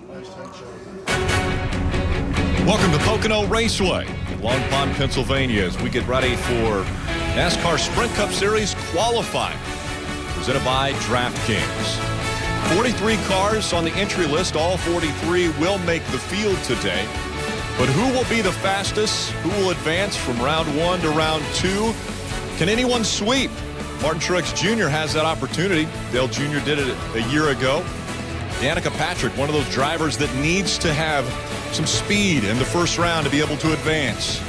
Welcome to Pocono Raceway in Long Pond, Pennsylvania, as we get ready for NASCAR Sprint Cup Series qualifying, presented by DraftKings. 43 cars on the entry list. All 43 will make the field today. But who will be the fastest? Who will advance from round 1 to round 2? Can anyone sweep? Martin Truex Jr. has that opportunity. Dale Jr. did it a year ago. Danica Patrick, one of those drivers that needs to have some speed in the first round to be able to advance.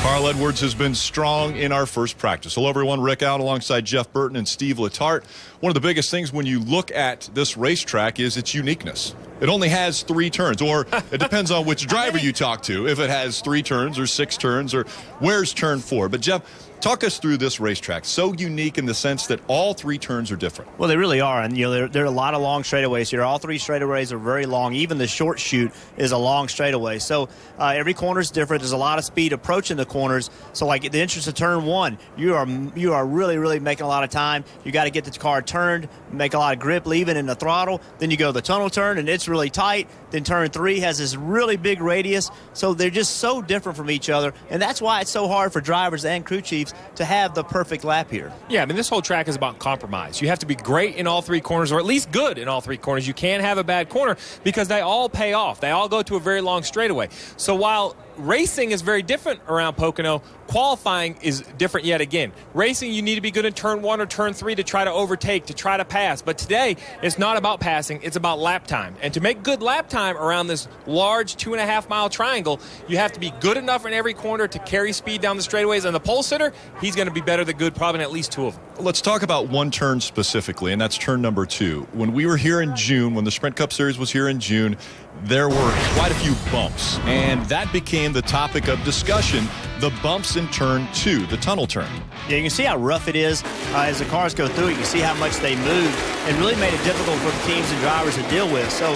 Carl Edwards has been strong in our first practice. Hello, everyone. Rick out alongside Jeff Burton and Steve Letarte. One of the biggest things when you look at this racetrack is its uniqueness. It only has 3 turns, or it depends on which driver you talk to, if it has 3 turns or 6 turns, or where's turn 4. But, Jeff, talk us through this racetrack. So unique in the sense that all 3 turns are different. Well, they really are. And, there are a lot of long straightaways here. All 3 straightaways are very long. Even the short chute is a long straightaway. So every corner is different. There's a lot of speed approaching the corners. So, like, in the entrance of turn 1, you are really, really making a lot of time. You got to get the car turned, make a lot of grip, leaving in the throttle. Then you go to the tunnel turn, and it's really tight. Then turn 3 has this really big radius. So they're just so different from each other. And that's why it's so hard for drivers and crew chiefs to have the perfect lap here. Yeah, I mean, this whole track is about compromise. You have to be great in all 3 corners, or at least good in all 3 corners. You can't have a bad corner because they all pay off. They all go to a very long straightaway. So while racing is very different around Pocono, qualifying is different yet again. Racing, you need to be good in turn 1 or turn 3 to try to overtake, to try to pass. But today, it's not about passing, it's about lap time. And to make good lap time around this large 2.5-mile triangle, you have to be good enough in every corner to carry speed down the straightaways. And the pole sitter, he's going to be better than good probably in at least 2 of them. Let's talk about one turn specifically, and that's turn number 2. When we were here in June, when the Sprint Cup Series was here in June, there were quite a few bumps, and that became the topic of discussion, the bumps in turn 2, the tunnel turn. Yeah, you can see how rough it is as the cars go through. You can see how much they move and really made it difficult for the teams and drivers to deal with. So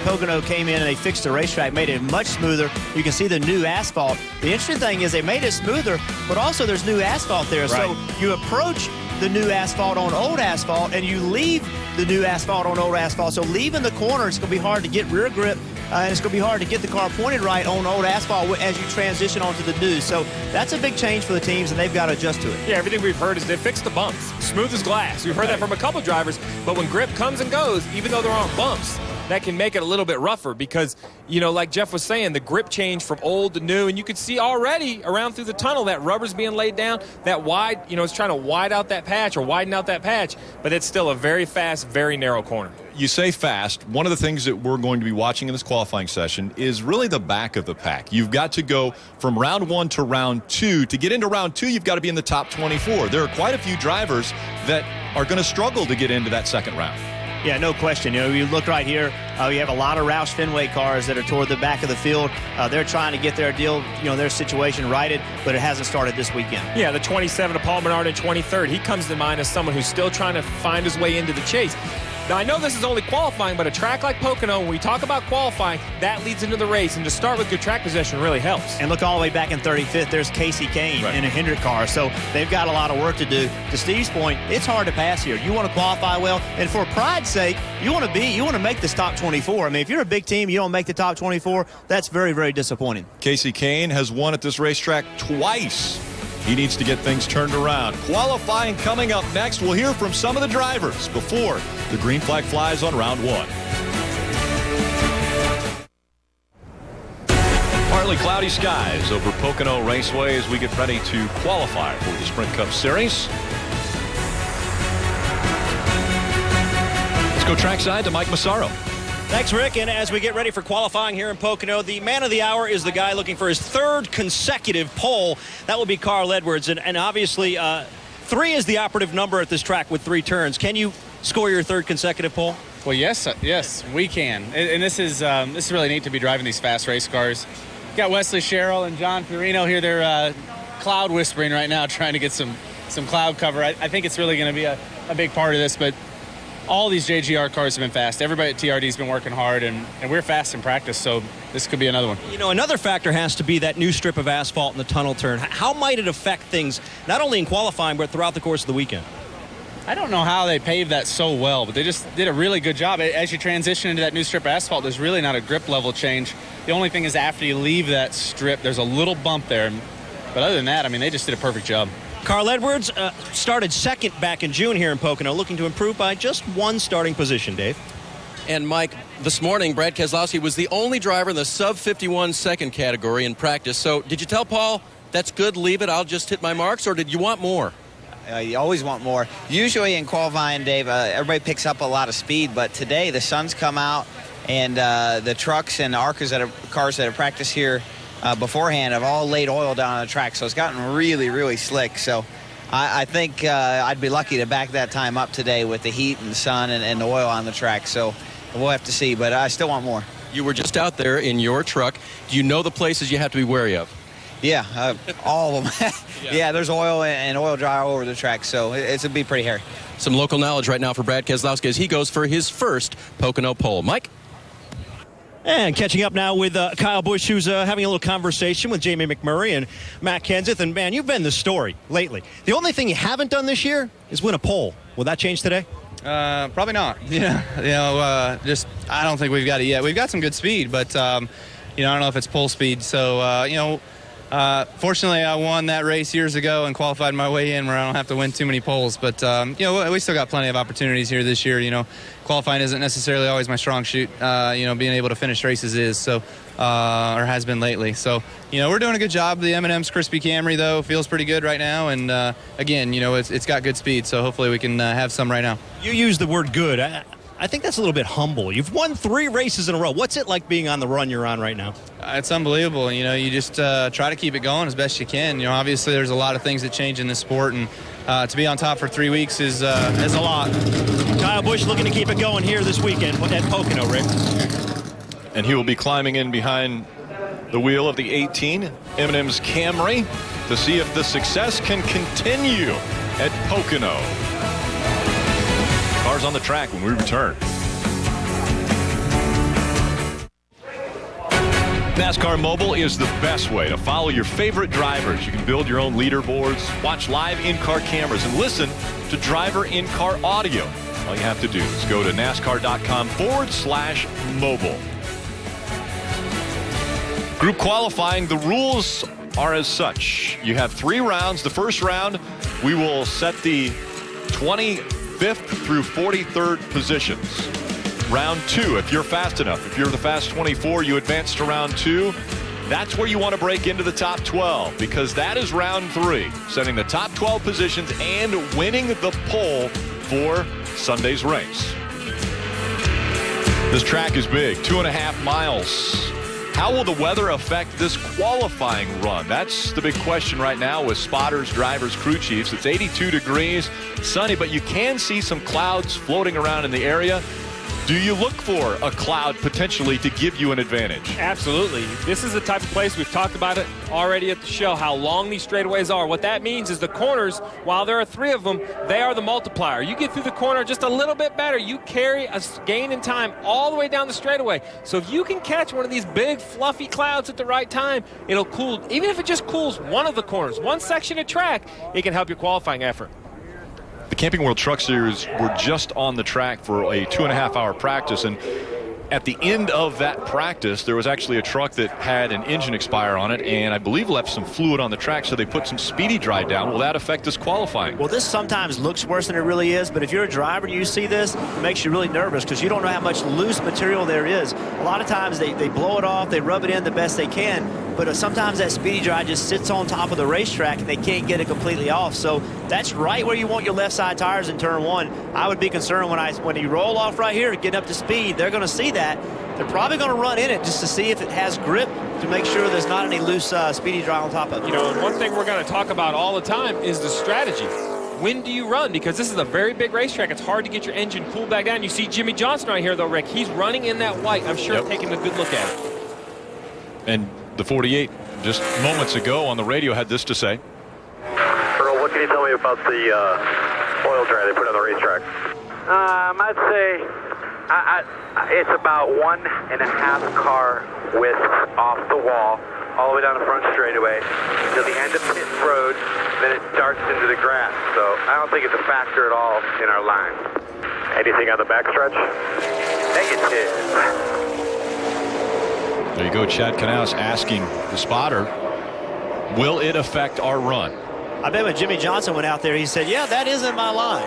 Pocono came in and they fixed the racetrack, made it much smoother. You can see the new asphalt. The interesting thing is they made it smoother, but also there's new asphalt there. Right. So you approach the new asphalt on old asphalt, and you leave the new asphalt on old asphalt. So leaving the corner, it's going to be hard to get rear grip, and it's going to be hard to get the car pointed right on old asphalt as you transition onto the new. So that's a big change for the teams, and they've got to adjust to it. Yeah, everything we've heard is they fixed the bumps. Smooth as glass. We've heard that from a couple drivers, but when grip comes and goes, even though there aren't bumps, that can make it a little bit rougher because, like Jeff was saying, the grip change from old to new, and you could see already around through the tunnel that rubber's being laid down, that wide, it's trying to widen out that patch, but it's still a very fast, very narrow corner. You say fast. One of the things that we're going to be watching in this qualifying session is really the back of the pack. You've got to go from round 1 to round 2. To get into round 2, you've got to be in the top 24. There are quite a few drivers that are going to struggle to get into that second round. Yeah, no question. You look right here, you have a lot of Roush Fenway cars that are toward the back of the field. They're trying to get their deal, their situation righted, but it hasn't started this weekend. Yeah, the 27 of Paul Menard in 23rd, he comes to mind as someone who's still trying to find his way into the chase. Now, I know this is only qualifying, but a track like Pocono, when we talk about qualifying, that leads into the race. And to start with good track possession really helps. And look all the way back in 35th, there's Casey Kane in a Hendrick car. So they've got a lot of work to do. To Steve's point, it's hard to pass here. You want to qualify well, and for pride's sake, you want to make this top 24. I mean, if you're a big team, you don't make the top 24, that's very, very disappointing. Casey Kane has won at this racetrack twice. He needs to get things turned around. Qualifying coming up next. We'll hear from some of the drivers before the green flag flies on round 1. Partly cloudy skies over Pocono Raceway as we get ready to qualify for the Sprint Cup Series. Let's go trackside to Mike Massaro. Thanks, Rick. And as we get ready for qualifying here in Pocono, the man of the hour is the guy looking for his 3rd consecutive pole. That will be Carl Edwards. And obviously, 3 is the operative number at this track with 3 turns. Can you score your 3rd consecutive pole? Well, yes, we can. And this is really neat to be driving these fast race cars. You got Wesley Sherrill and John Fiorino here. They're cloud whispering right now, trying to get some cloud cover. I think it's really going to be a big part of this, but all these JGR cars have been fast. Everybody at TRD has been working hard, and we're fast in practice, so this could be another one. Another factor has to be that new strip of asphalt in the tunnel turn. How might it affect things, not only in qualifying, but throughout the course of the weekend? I don't know how they paved that so well, but they just did a really good job. As you transition into that new strip of asphalt, there's really not a grip level change. The only thing is after you leave that strip, there's a little bump there. But other than that, I mean, they just did a perfect job. Carl Edwards started second back in June here in Pocono, looking to improve by just one starting position, Dave. And, Mike, this morning, Brad Keselowski was the only driver in the sub-51 second category in practice. So did you tell Paul, that's good, leave it, I'll just hit my marks, or did you want more? You always want more. Usually in qualifying, Dave, everybody picks up a lot of speed, but today the sun's come out, and the trucks and cars that have practiced here beforehand have all laid oil down on the track, so it's gotten really, really slick. So I think I'd be lucky to back that time up today with the heat and the sun and the oil on the track. So we'll have to see, but I still want more. You were just out there in your truck. Do you know the places you have to be wary of? Yeah, all of them. Yeah, there's oil and oil dry all over the track, so it'll be pretty hairy. Some local knowledge right now for Brad Keselowski as he goes for his first Pocono pole. Mike? And catching up now with Kyle Busch, who's having a little conversation with Jamie McMurray and Matt Kenseth. And, man, you've been the story lately. The only thing you haven't done this year is win a pole. Will that change today? Probably not. Yeah, I don't think we've got it yet. We've got some good speed, but I don't know if it's pole speed. So fortunately, I won that race years ago and qualified my way in where I don't have to win too many poles. But we still got plenty of opportunities here this year. Qualifying isn't necessarily always my strong suit. Being able to finish races is so, or has been lately. So we're doing a good job. The M&M's Crispy Camry though feels pretty good right now, and again, it's got good speed. So hopefully we can have some right now. You use the word good. I think that's a little bit humble. You've won 3 races in a row. What's it like being on the run you're on right now? It's unbelievable. You just try to keep it going as best you can. Obviously there's a lot of things that change in this sport, and to be on top for 3 weeks is a lot. Kyle Busch looking to keep it going here this weekend at Pocono, Rick. And he will be climbing in behind the wheel of the 18 M&M's Camry to see if the success can continue at Pocono. Cars on the track when we return. NASCAR Mobile is the best way to follow your favorite drivers. You can build your own leaderboards, watch live in-car cameras, and listen to driver in-car audio. All you have to do is go to NASCAR.com/mobile. Group qualifying, the rules are as such. You have 3 rounds. The first round, we will set the 25th through 43rd positions. Round 2, if you're fast enough, if you're the fast 24, you advance to round 2. That's where you want to break into the top 12, because that is round 3, setting the top 12 positions and winning the pole for Sunday's race. This track is big, 2.5 miles. How will the weather affect this qualifying run? That's the big question right now with spotters, drivers, crew chiefs. It's 82 degrees, sunny, but you can see some clouds floating around in the area. Do you look for a cloud potentially to give you an advantage? Absolutely. This is the type of place, we've talked about it already at the show, how long these straightaways are. What that means is the corners, while there are 3 of them, they are the multiplier. You get through the corner just a little bit better, you carry a gain in time all the way down the straightaway. So if you can catch one of these big fluffy clouds at the right time, it'll cool, even if it just cools one of the corners, one section of track, it can help your qualifying effort. The Camping World Truck Series were just on the track for a 2.5-hour practice, and at the end of that practice, there was actually a truck that had an engine expire on it, and I believe left some fluid on the track, so they put some speedy dry down. Will that affect this qualifying? Well, this sometimes looks worse than it really is, but if you're a driver and you see this, it makes you really nervous because you don't know how much loose material there is. A lot of times they blow it off, they rub it in the best they can, but sometimes that speedy dry just sits on top of the racetrack and they can't get it completely off. So that's right where you want your left side tires in turn 1. I would be concerned when you roll off right here, getting up to speed, they're going to see that. They're probably going to run in it just to see if it has grip to make sure there's not any loose speedy dry on top of it. And one thing we're going to talk about all the time is the strategy. When do you run? Because this is a very big racetrack. It's hard to get your engine cooled back down. You see Jimmy Johnson right here, though, Rick. He's running in that white. I'm sure taking a good look at it. And the 48 just moments ago on the radio had this to say. Earl, what can you tell me about the oil dry they put on the racetrack? I'd say it's about 1.5 car width off the wall. all the way down the front straightaway until the end of pit road, then it darts into the grass. So I don't think it's a factor at all in our line. Anything on the backstretch? Negative. There you go, Chad Knaus asking the spotter, will it affect our run? I bet when Jimmy Johnson went out there, he said, yeah, that isn't my line.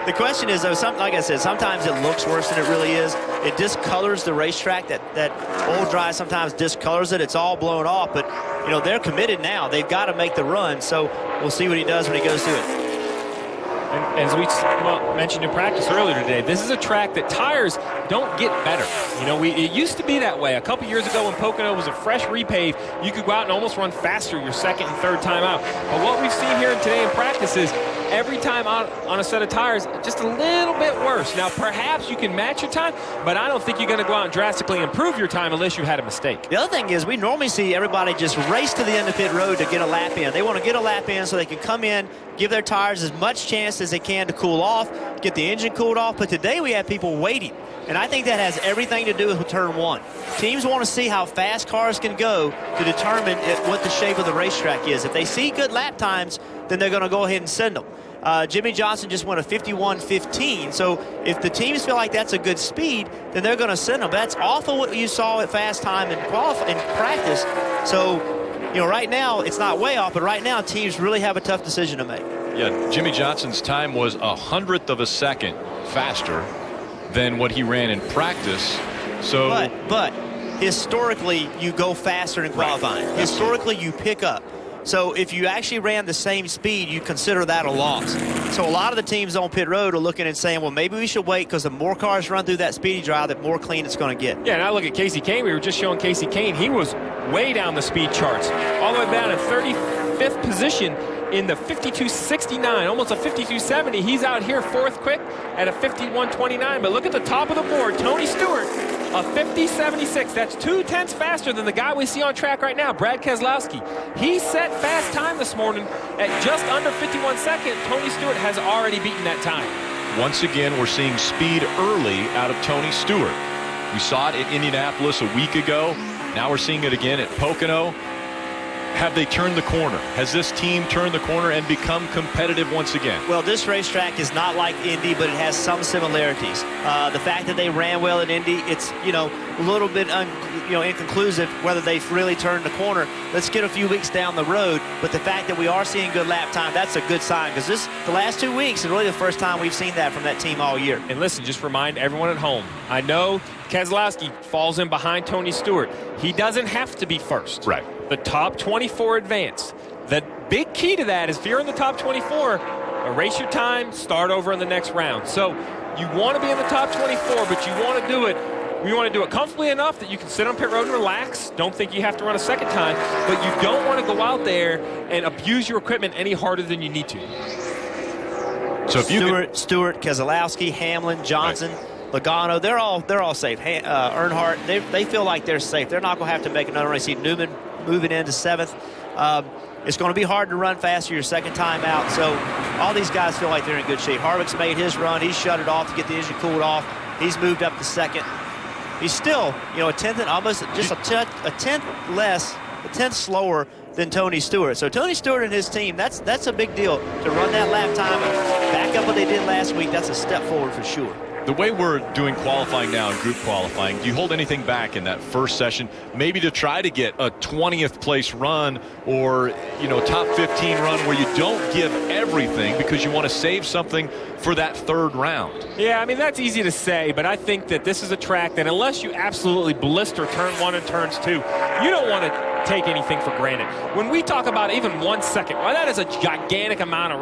The question is, though, like I said, sometimes it looks worse than it really is. It discolors the racetrack. That old dry sometimes discolors it. It's all blown off. But, they're committed now. They've got to make the run. So we'll see what he does when he goes to it. And as we mentioned in practice earlier today, this is a track that tires don't get better. It used to be that way. A couple years ago when Pocono was a fresh repave, you could go out and almost run faster your second and third time out. But what we've seen here today in practice is every time out on a set of tires, just a little bit worse. Now, perhaps you can match your time, but I don't think you're going to go out and drastically improve your time unless you had a mistake. The other thing is we normally see everybody just race to the end of pit road to get a lap in. They want to get a lap in so they can come in, give their tires as much chance as they can to cool off, get the engine cooled off. But today we have people waiting, and I think that has everything to do with turn one. Teams want to see how fast cars can go to determine what the shape of the racetrack is. If they see good lap times, then they're going to go ahead and send them. Jimmy Johnson just won a 51.15, so if the teams feel like that's a good speed, then they're going to send them. That's awful what you saw at fast time in practice. So, right now it's not way off, but right now teams really have a tough decision to make. Yeah, Jimmy Johnson's time was 100th of a second faster than what he ran in practice. So, but historically, you go faster in qualifying. Right. Historically, you pick up. So if you actually ran the same speed, you consider that a loss. So a lot of the teams on pit road are looking and saying, well, maybe we should wait because the more cars run through that speedy drive, the more clean it's going to get. Yeah, and I look at Casey Kane. We were just showing Casey Kane. He was way down the speed charts, all the way down in 35th position in the 52.69, almost a 52.70. He's out here fourth quick at a 51.29. But look at the top of the board. Tony Stewart, a 50.76. That's 2/10 faster than the guy we see on track right now, Brad Keselowski. He set fast time this morning at just under 51 seconds. Tony Stewart has already beaten that time. Once again, we're seeing speed early out of Tony Stewart. We saw it at Indianapolis a week ago. Now we're seeing it again at Pocono. Have they turned the corner? Has this team turned the corner and become competitive once again? Well, this racetrack is not like Indy, but it has some similarities. The fact that they ran well at Indy, it's a little bit inconclusive whether they've really turned the corner. Let's get a few weeks down the road, but the fact that we are seeing good lap time, that's a good sign, because the last 2 weeks is really the first time we've seen that from that team all year. And listen, just remind everyone at home, I know Keselowski falls in behind Tony Stewart. He doesn't have to be first. Right. The top 24 advance. The big key to that is if you're in the top 24, erase your time, start over in the next round. So you want to be in the top 24, but you want to do it. We want to do it comfortably enough that you can sit on pit road and relax. Don't think you have to run a second time, but you don't want to go out there and abuse your equipment any harder than you need to. So if Stewart, Keselowski, Hamlin, Johnson. Right. Logano, they're all safe. Earnhardt, they feel like they're safe. They're not going to have to make another race. See Newman moving into 7th. It's going to be hard to run faster your second time out. So all these guys feel like they're in good shape. Harvick's made his run. He's shut it off to get the engine cooled off. He's moved up to 2nd. He's still, a tenth and almost just a tenth slower than Tony Stewart. So Tony Stewart and his team, that's a big deal to run that lap time and back up what they did last week. That's a step forward for sure. The way we're doing qualifying now and group qualifying, do you hold anything back in that first session, maybe to try to get a 20th place run or, top 15 run where you don't give everything because you want to save something for that third round? Yeah, I mean, that's easy to say, but I think that this is a track that unless you absolutely blister turn 1 and turns 2, you don't want to take anything for granted. When we talk about even 1 second, well, that is a gigantic amount of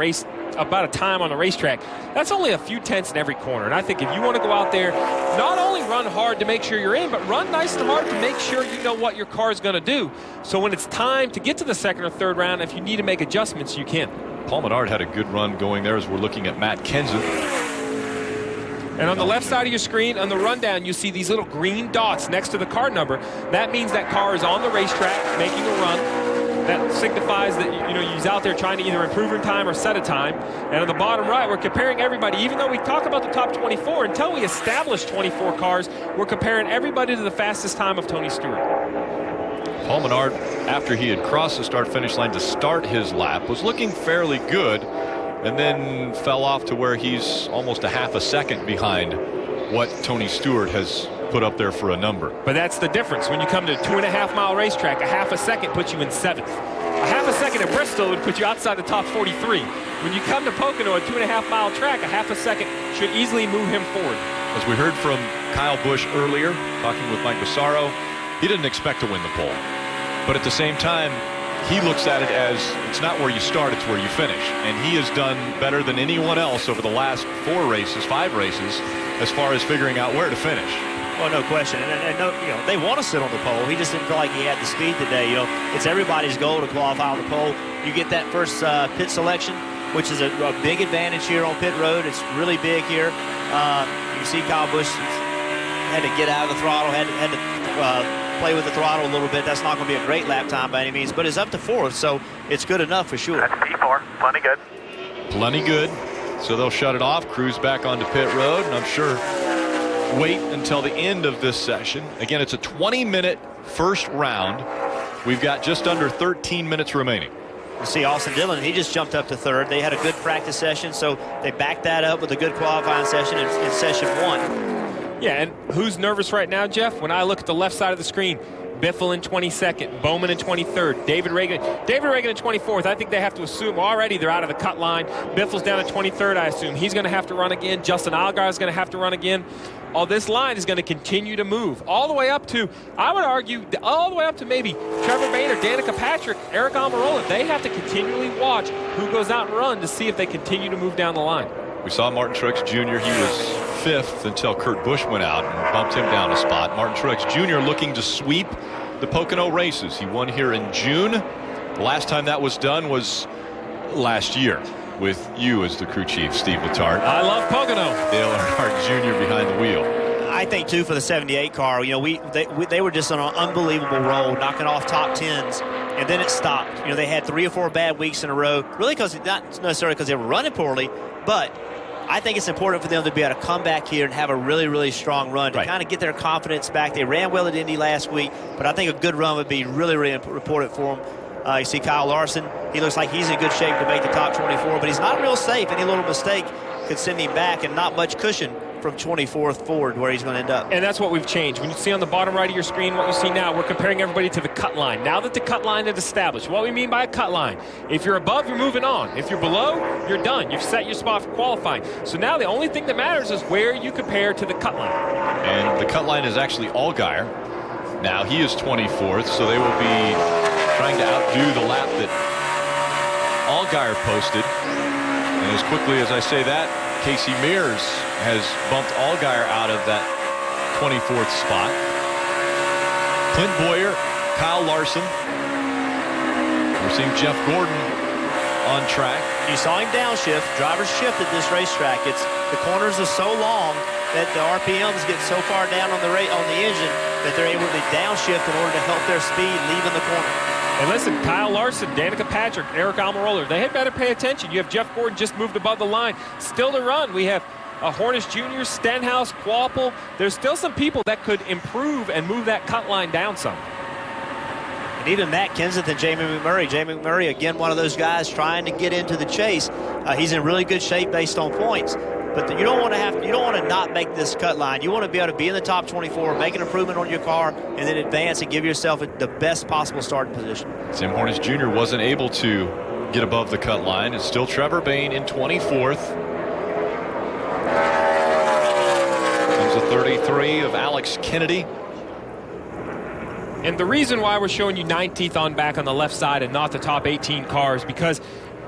about a time on the racetrack. That's only a few tenths in every corner. And I think if you want to go out there, not only run hard to make sure you're in, but run nice and hard to make sure you know what your car is going to do. So when it's time to get to the second or third round, if you need to make adjustments, you can. Paul Menard had a good run going there as we're looking at Matt Kenseth. And on the left side of your screen, on the rundown, you see these little green dots next to the car number. That means that car is on the racetrack making a run. That signifies that he's out there trying to either improve in time or set a time. And on the bottom right, we're comparing everybody. Even though we talk about the top 24, until we establish 24 cars, we're comparing everybody to the fastest time of Tony Stewart. Paul Menard, after he had crossed the start-finish line to start his lap, was looking fairly good and then fell off to where he's almost a half a second behind what Tony Stewart has put up there for a number. But that's the difference. When you come to a 2.5-mile racetrack, a half a second puts you in 7th. A half a second at Bristol would put you outside the top 43. When you come to Pocono, a 2.5-mile track, a half a second should easily move him forward. As we heard from Kyle Busch earlier, talking with Mike Massaro, he didn't expect to win the pole. But at the same time, he looks at it as it's not where you start, it's where you finish. And he has done better than anyone else over the last 5 races, as far as figuring out where to finish. Well, no question. And no, they want to sit on the pole. He just didn't feel like he had the speed today. It's everybody's goal to qualify on the pole. You get that first pit selection, which is a big advantage here on pit road. It's really big here. You see Kyle Busch had to get out of the throttle, had to play with the throttle a little bit. That's not going to be a great lap time by any means, but it's up to 4th, so it's good enough for sure. That's P4. Plenty good. Plenty good. So they'll shut it off, cruise back onto pit road, and I'm sure wait until the end of this session. Again, it's a 20-minute first round. We've got just under 13 minutes remaining. You see Austin Dillon, he just jumped up to 3rd. They had a good practice session, so they backed that up with a good qualifying session in session 1. Yeah, and who's nervous right now, Jeff? When I look at the left side of the screen, Biffle in 22nd, Bowman in 23rd, David Reagan in 24th. I think they have to assume already they're out of the cut line. Biffle's down at 23rd, I assume. He's going to have to run again. Justin Allgaier is going to have to run again. All this line is going to continue to move all the way up to, I would argue, all the way up to maybe Trevor Bayne or Danica Patrick, Eric Almirola. They have to continually watch who goes out and run to see if they continue to move down the line. We saw Martin Truex Jr. He was 5th until Kurt Busch went out and bumped him down a spot. Martin Truex Jr. looking to sweep the Pocono races. He won here in June. The last time that was done was last year with you as the crew chief, Steve Letarte. I love Pocono. Dale Earnhardt Jr. behind the wheel. I think, too, for the 78 car, they were just on an unbelievable roll, knocking off top 10s, and then it stopped. They had 3 or 4 bad weeks in a row, really not necessarily because they were running poorly, but I think it's important for them to be able to come back here and have a really, really strong run to kind of get their confidence back. They ran well at Indy last week, but I think a good run would be really, really important for them. You see Kyle Larson. He looks like he's in good shape to make the top 24, but he's not real safe. Any little mistake could send him back, and not much cushion from 24th forward where he's going to end up. And that's what we've changed. When you see on the bottom right of your screen what you see now, we're comparing everybody to the cut line. Now that the cut line is established, what we mean by a cut line, if you're above, you're moving on. If you're below, you're done. You've set your spot for qualifying. So now the only thing that matters is where you compare to the cut line. And the cut line is actually Allgaier. Now he is 24th, so they will be trying to outdo the lap that Allgaier posted. And as quickly as I say that, Casey Mears has bumped Allgaier out of that 24th spot. Clint Boyer, Kyle Larson. We're seeing Jeff Gordon on track. You saw him downshift. Drivers shifted this racetrack. The corners are so long that the RPMs get so far down on the engine that they're able to downshift in order to help their speed leaving the corner. And listen, Kyle Larson, Danica Patrick, Eric Almirola, they had better pay attention. You have Jeff Gordon just moved above the line. Still to run. We have Hornish Jr., Stenhouse, Quapple. There's still some people that could improve and move that cut line down some. And even Matt Kenseth and Jamie McMurray. Jamie McMurray, again, one of those guys trying to get into the chase. He's in really good shape based on points. But you don't want to not make this cut line. You want to be able to be in the top 24, make an improvement on your car, and then advance and give yourself the best possible starting position. Tim Hornish Jr. wasn't able to get above the cut line. It's still Trevor Bayne in 24th. Comes a 33 of Alex Kennedy. And the reason why we're showing you 19th on back on the left side and not the top 18 cars, because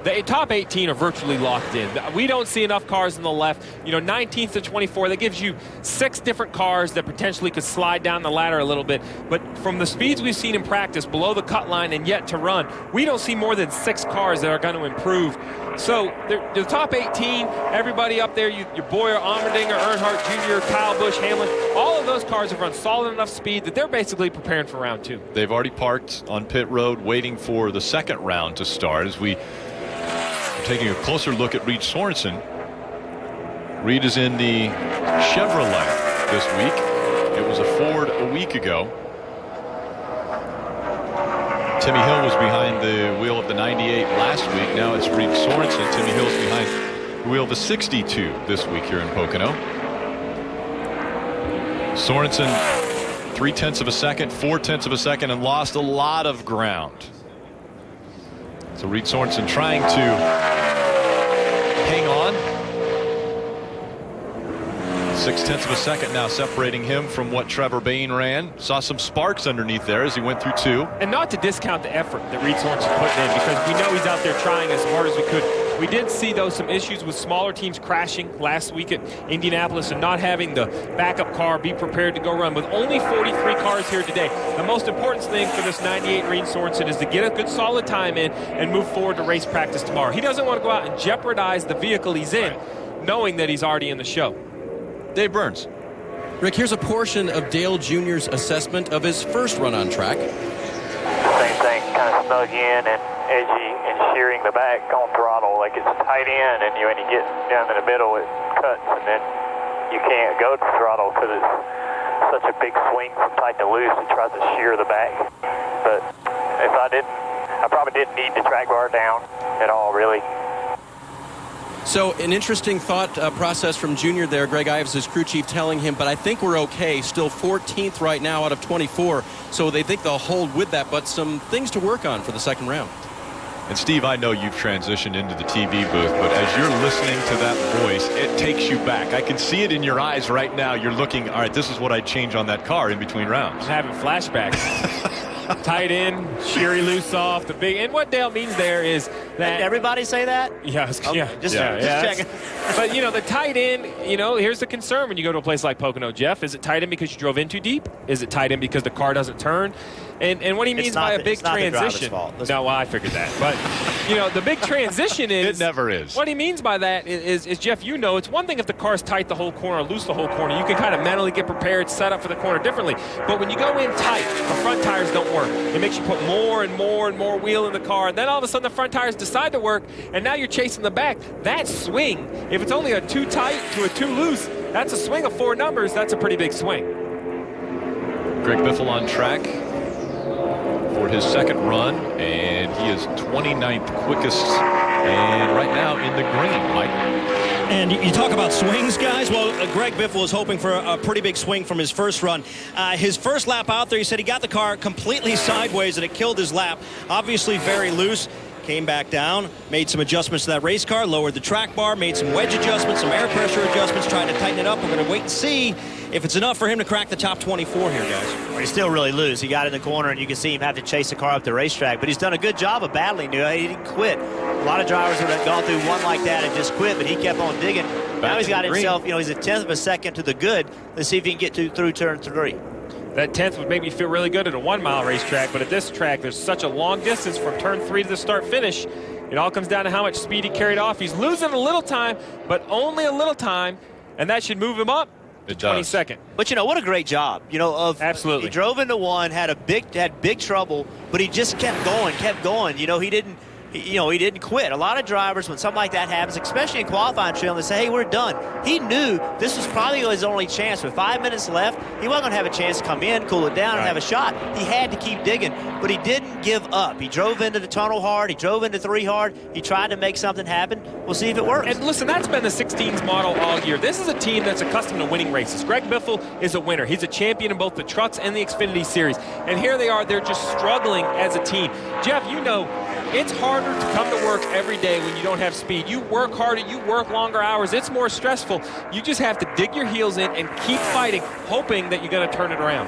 the top 18 are virtually locked in. We don't see enough cars on the left. 19th to 24, that gives you 6 different cars that potentially could slide down the ladder a little bit. But from the speeds we've seen in practice below the cut line and yet to run, we don't see more than 6 cars that are going to improve. So the top 18, everybody up there, your Boyer, Allmendinger, Earnhardt Jr., Kyle Busch, Hamlin, all of those cars have run solid enough speed that they're basically preparing for round 2. They've already parked on pit road waiting for the second round to start as we taking a closer look at Reed Sorensen. Reed is in the Chevrolet this week. It was a Ford a week ago. Timmy Hill was behind the wheel of the 98 last week. Now it's Reed Sorensen. Timmy Hill's behind the wheel of the 62 this week here in Pocono. Sorensen 0.3 of a second, 0.4 of a second, and lost a lot of ground. So Reed Sorensen trying to hang on. 0.6 of a second now separating him from what Trevor Bayne ran. Saw some sparks underneath there as he went through 2. And not to discount the effort that Reed Sorensen put in, because we know he's out there trying as hard as we could. We did see, though, some issues with smaller teams crashing last week at Indianapolis and not having the backup car be prepared to go run. With only 43 cars here today, the most important thing for this 98 Reed Sorensen is to get a good solid time in and move forward to race practice tomorrow. He doesn't want to go out and jeopardize the vehicle he's in, knowing that he's already in the show. Dave Burns. Rick, here's a portion of Dale Jr.'s assessment of his first run on track. Same thing, kind of snug in and edgy and shearing the back on throttle. Like it's tight in, and when you get down in the middle, it cuts, and then you can't go to throttle because it's such a big swing from tight to loose. It tries to shear the back. But if I probably didn't need the track bar down at all, really. So an interesting thought process from Junior there. Greg Ives, his crew chief, telling him, but I think we're okay. Still 14th right now out of 24. So they think they'll hold with that, but some things to work on for the second round. And Steve, I know you've transitioned into the TV booth, but as you're listening to that voice, it takes you back. I can see it in your eyes right now. You're looking, all right, this is what I'd change on that car in between rounds. I'm having flashbacks. Tight in, sheary loose off, the big. And what Dale means there is that. Did everybody say that? Yeah, Just checking. But, the tight end, here's the concern when you go to a place like Pocono, Jeff. Is it tight in because you drove in too deep? Is it tight in because the car doesn't turn? And what he means by a big transition. No, well, I figured that. But, the big transition is. It never is. What he means by that is Jeff, it's one thing if the car's tight the whole corner or loose the whole corner. You can kind of mentally get prepared, set up for the corner differently. But when you go in tight, the front tires don't work. It makes you put more and more and more wheel in the car. And then all of a sudden the front tires decide to work, and now you're chasing the back. That swing, if it's only a too tight to a too loose, that's a swing of 4 numbers. That's a pretty big swing. Greg Biffle on track for his second run, and he is 29th quickest, and right now in the green, Mike. And you talk about swings, guys. Well, Greg Biffle was hoping for a pretty big swing from his first run. His first lap out there, he said he got the car completely sideways and it killed his lap. Obviously very loose. Came back down, made some adjustments to that race car, lowered the track bar, made some wedge adjustments, some air pressure adjustments, trying to tighten it up. We're going to wait and see if it's enough for him to crack the top 24 here, guys. Well, he's still really loose. He got in the corner, and you can see him have to chase the car up the racetrack. But he's done a good job of battling. He didn't quit. A lot of drivers would have gone through one like that and just quit, but he kept on digging. Now he's got himself, he's a 10th of a second to the good. Let's see if he can get through turn 3. That 10th would make me feel really good at a 1-mile racetrack, but at this track, there's such a long distance from turn 3 to the start-finish. It all comes down to how much speed he carried off. He's losing a little time, but only a little time, and that should move him up to 22nd. But, what a great job. Absolutely. He drove into one, had big trouble, but he just kept going. He didn't quit. A lot of drivers, when something like that happens, especially in qualifying trail, they say, hey, we're done. He knew this was probably his only chance. With 5 minutes left, he wasn't going to have a chance to come in, cool it down, and have a shot. He had to keep digging, but he didn't give up. He drove into the tunnel hard. He drove into 3 hard. He tried to make something happen. We'll see if it works. And listen, that's been the 16's model all year. This is a team that's accustomed to winning races. Greg Biffle is a winner. He's a champion in both the trucks and the Xfinity Series. And here they are. They're just struggling as a team. Jeff, it's harder to come to work every day when you don't have speed. You work harder, you work longer hours. It's more stressful. You just have to dig your heels in and keep fighting, hoping that you're going to turn it around.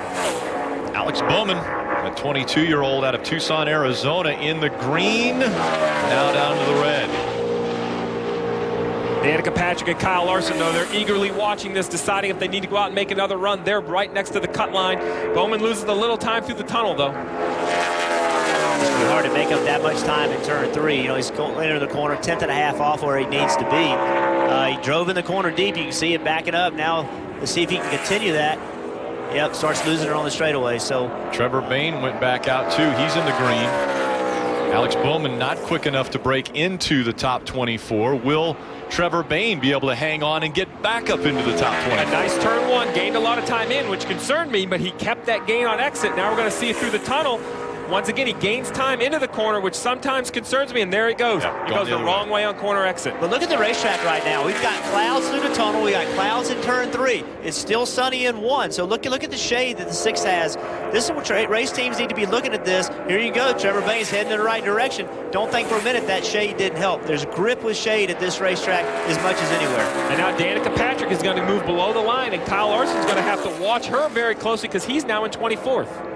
Alex Bowman, a 22-year-old out of Tucson, Arizona, in the green, now down to the red. Danica Patrick and Kyle Larson, though, they're eagerly watching this, deciding if they need to go out and make another run. They're right next to the cut line. Bowman loses a little time through the tunnel, though. It's going to be hard to make up that much time in turn 3. He's going into the corner, 10th and a half off where he needs to be. He drove in the corner deep. You can see it backing up. Now, let's see if he can continue that. Yep, starts losing it on the straightaway. So Trevor Bayne went back out, too. He's in the green. Alex Bowman not quick enough to break into the top 24. Will Trevor Bayne be able to hang on and get back up into the top 20? A nice turn 1, gained a lot of time in, which concerned me, but he kept that gain on exit. Now we're going to see it through the tunnel. Once again, he gains time into the corner, which sometimes concerns me, and there he goes. Yeah, he goes the wrong way on corner exit. But look at the racetrack right now. We've got clouds through the tunnel. We got clouds in turn 3. It's still sunny in 1. So look at the shade that the 6 has. This is what race teams need to be looking at this. Here you go. Trevor Baynes heading in the right direction. Don't think for a minute that shade didn't help. There's grip with shade at this racetrack as much as anywhere. And now Danica Patrick is going to move below the line, and Kyle Larson's going to have to watch her very closely because he's now in 24th.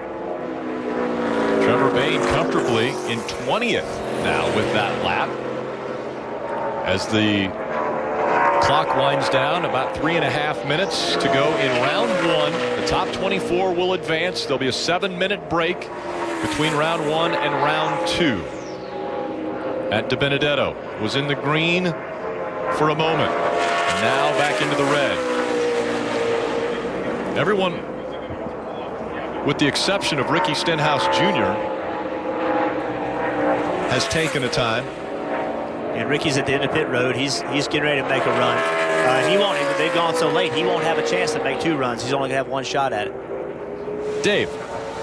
Trevor Bayne comfortably in 20th now with that lap. As the clock winds down, about 3.5 minutes to go in round 1. The top 24 will advance. There'll be a 7-minute break between round 1 and round 2. At De Benedetto was in the green for a moment. And now back into the red. Everyone, with the exception of Ricky Stenhouse Jr., has taken a time. And Ricky's at the end of pit road. He's getting ready to make a run. He won't. They've gone so late. He won't have a chance to make 2 runs. He's only going to have 1 shot at it. Dave.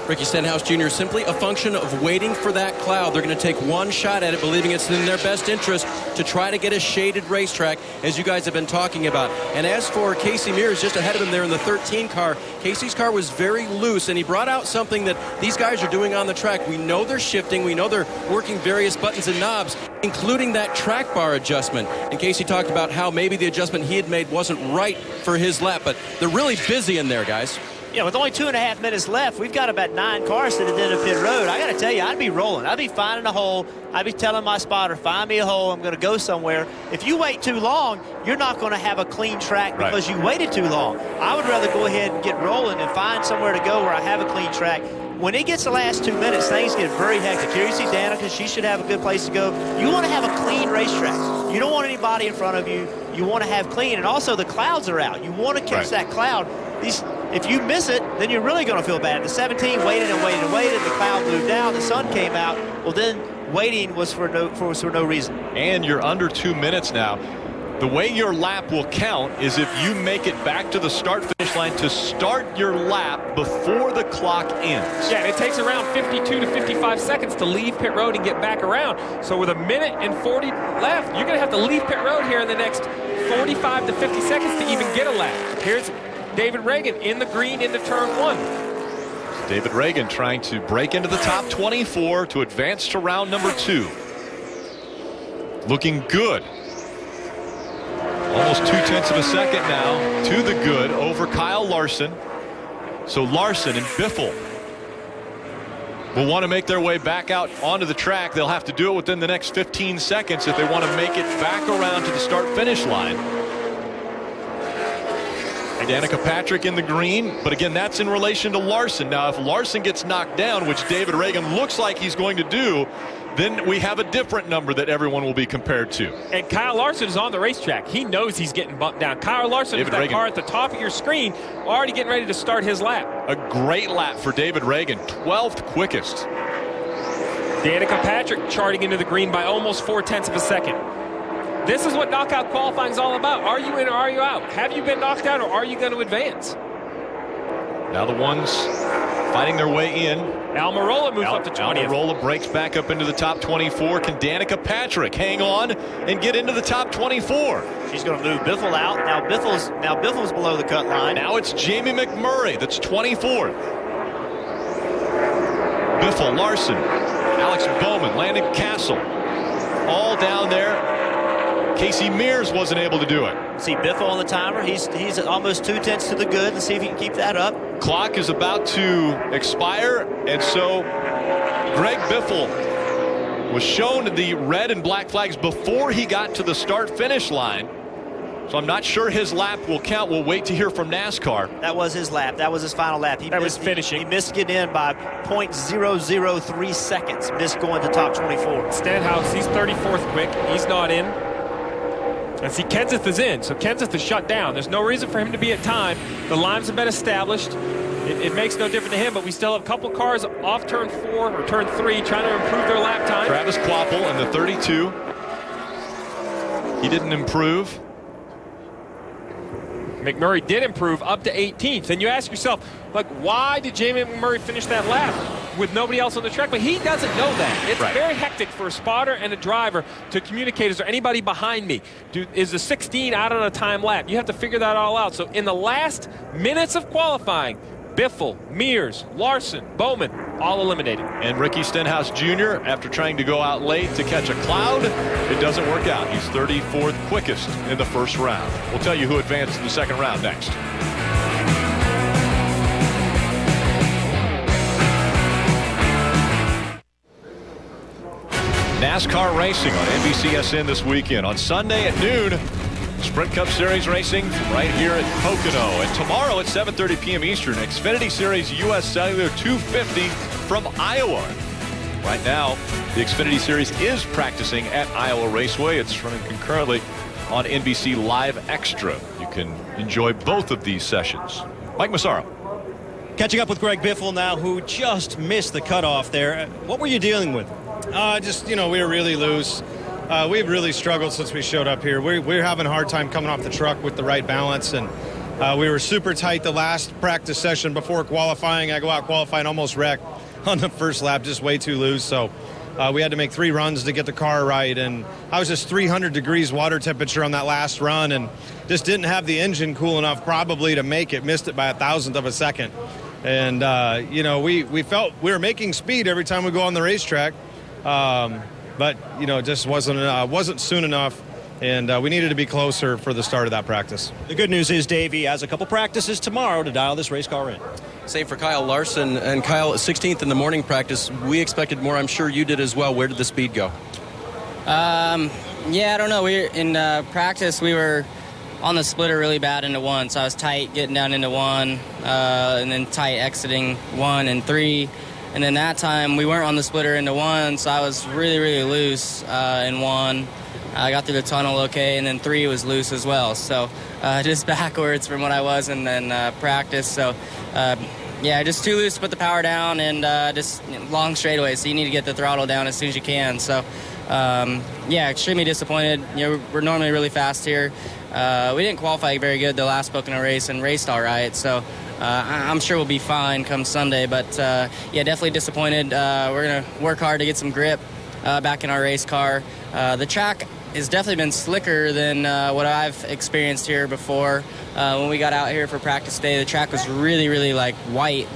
Ricky Stenhouse Jr. simply a function of waiting for that cloud. They're going to take 1 shot at it, believing it's in their best interest to try to get a shaded racetrack, as you guys have been talking about. And as for Casey Mears, just ahead of him there in the 13 car, Casey's car was very loose, and he brought out something that these guys are doing on the track. We know they're shifting. We know they're working various buttons and knobs, including that track bar adjustment. And Casey talked about how maybe the adjustment he had made wasn't right for his lap, but they're really busy in there, guys. Yeah, with only 2.5 minutes left, we've got about 9 cars at the end of pit road. I got to tell you, I'd be rolling. I'd be finding a hole. I'd be telling my spotter, find me a hole. I'm going to go somewhere. If you wait too long, you're not going to have a clean track because you waited too long. I would rather go ahead and get rolling and find somewhere to go where I have a clean track. When it gets the last 2 minutes, things get very hectic. Here you see Danica. She should have a good place to go. You want to have a clean racetrack. You don't want anybody in front of you. You want to have clean. And also, the clouds are out. You want to catch that cloud. If you miss it, then you're really going to feel bad. The 17 waited and waited and waited. The cloud moved out. The sun came out. Well, then waiting was for no reason. And you're under 2 minutes now. The way your lap will count is if you make it back to the start-finish line to start your lap before the clock ends. Yeah, and it takes around 52 to 55 seconds to leave pit road and get back around. So with 1 minute and 40 left, you're going to have to leave pit road here in the next 45 to 50 seconds to even get a lap. Here's David Reagan in the green into turn 1. David Reagan trying to break into the top 24 to advance to round number 2. Looking good. Almost 0.2 of a second now to the good over Kyle Larson. So Larson and Biffle will want to make their way back out onto the track. They'll have to do it within the next 15 seconds if they want to make it back around to the start-finish line. Danica Patrick in the green, but again, that's in relation to Larson. Now, if Larson gets knocked down, which David Reagan looks like he's going to do, then we have a different number that everyone will be compared to. And Kyle Larson is on the racetrack. He knows he's getting bumped down. Kyle Larson is that car at the top of your screen, already getting ready to start his lap. A great lap for David Reagan, 12th quickest. Danica Patrick charting into the green by almost 0.4 of a second. This is what knockout qualifying is all about. Are you in or are you out? Have you been knocked out or are you going to advance? Now the ones fighting their way in. Almirola moves up to 20th. Almirola breaks back up into the top 24. Can Danica Patrick hang on and get into the top 24? She's going to move Biffle out. Now Biffle's below the cut line. Now it's Jamie McMurray that's 24th. Biffle, Larson, Alex Bowman, Landon Castle, all down there. Casey Mears wasn't able to do it. See Biffle on the timer. He's almost 0.2 to the good. Let's see if he can keep that up. Clock is about to expire, and so Greg Biffle was shown the red and black flags before he got to the start-finish line. So I'm not sure his lap will count. We'll wait to hear from NASCAR. That was his lap. That was his final lap. He was finishing. He missed getting in by 0.003 seconds. Missed going to top 24. Stenhouse, he's 34th quick. He's not in. And see, Kenseth is in, so Kenseth is shut down. There's no reason for him to be at time. The lines have been established. It makes no difference to him, but we still have a couple cars off turn 4 or turn 3 trying to improve their lap time. Travis Kvapil in the 32. He didn't improve. McMurray did improve up to 18th. And you ask yourself, like, why did Jamie McMurray finish that lap with nobody else on the track? But he doesn't know that. It's very hectic for a spotter and a driver to communicate, is there anybody behind me? Is the 16 out on a time lap? You have to figure that all out. So in the last minutes of qualifying, Biffle, Mears, Larson, Bowman, all eliminated. And Ricky Stenhouse Jr., after trying to go out late to catch a cloud, it doesn't work out. He's 34th quickest in the first round. We'll tell you who advanced in the second round next. NASCAR racing on NBCSN this weekend. On Sunday at noon, Sprint Cup Series racing right here at Pocono. And tomorrow at 7:30 p.m. Eastern, Xfinity Series U.S. Cellular 250 from Iowa. Right now, the Xfinity Series is practicing at Iowa Raceway. It's running concurrently on NBC Live Extra. You can enjoy both of these sessions. Mike Massaro. Catching up with Greg Biffle now, who just missed the cutoff there. What were you dealing with? We were really loose. We've really struggled since we showed up here. We're having a hard time coming off the truck with the right balance, and we were super tight the last practice session before qualifying. I go out qualifying, almost wrecked on the first lap, just way too loose. So we had to make 3 runs to get the car right, and I was just 300 degrees water temperature on that last run, and just didn't have the engine cool enough probably to make it. Missed it by 1,000th of a second, and we felt we were making speed every time we go on the racetrack. But it just wasn't soon enough, and we needed to be closer for the start of that practice. The good news is Davey has a couple practices tomorrow to dial this race car in. Same for Kyle Larson. And Kyle, 16th in the morning practice. We expected more. I'm sure you did as well. Where did the speed go? I don't know. In practice, we were on the splitter really bad into 1, so I was tight getting down into 1, and then tight exiting 1 and 3. And then that time, we weren't on the splitter into 1, so I was really, really loose in 1. I got through the tunnel okay, and then 3 was loose as well. So just backwards from what I was in practice. So, just too loose to put the power down, and just long straightaways, so you need to get the throttle down as soon as you can. So, extremely disappointed. We're normally really fast here. We didn't qualify very good the last Pocono race and raced all right. So, I'm sure we'll be fine come Sunday, but definitely disappointed. We're going to work hard to get some grip back in our race car. The track has definitely been slicker than what I've experienced here before. When we got out here for practice day, the track was really, really like white,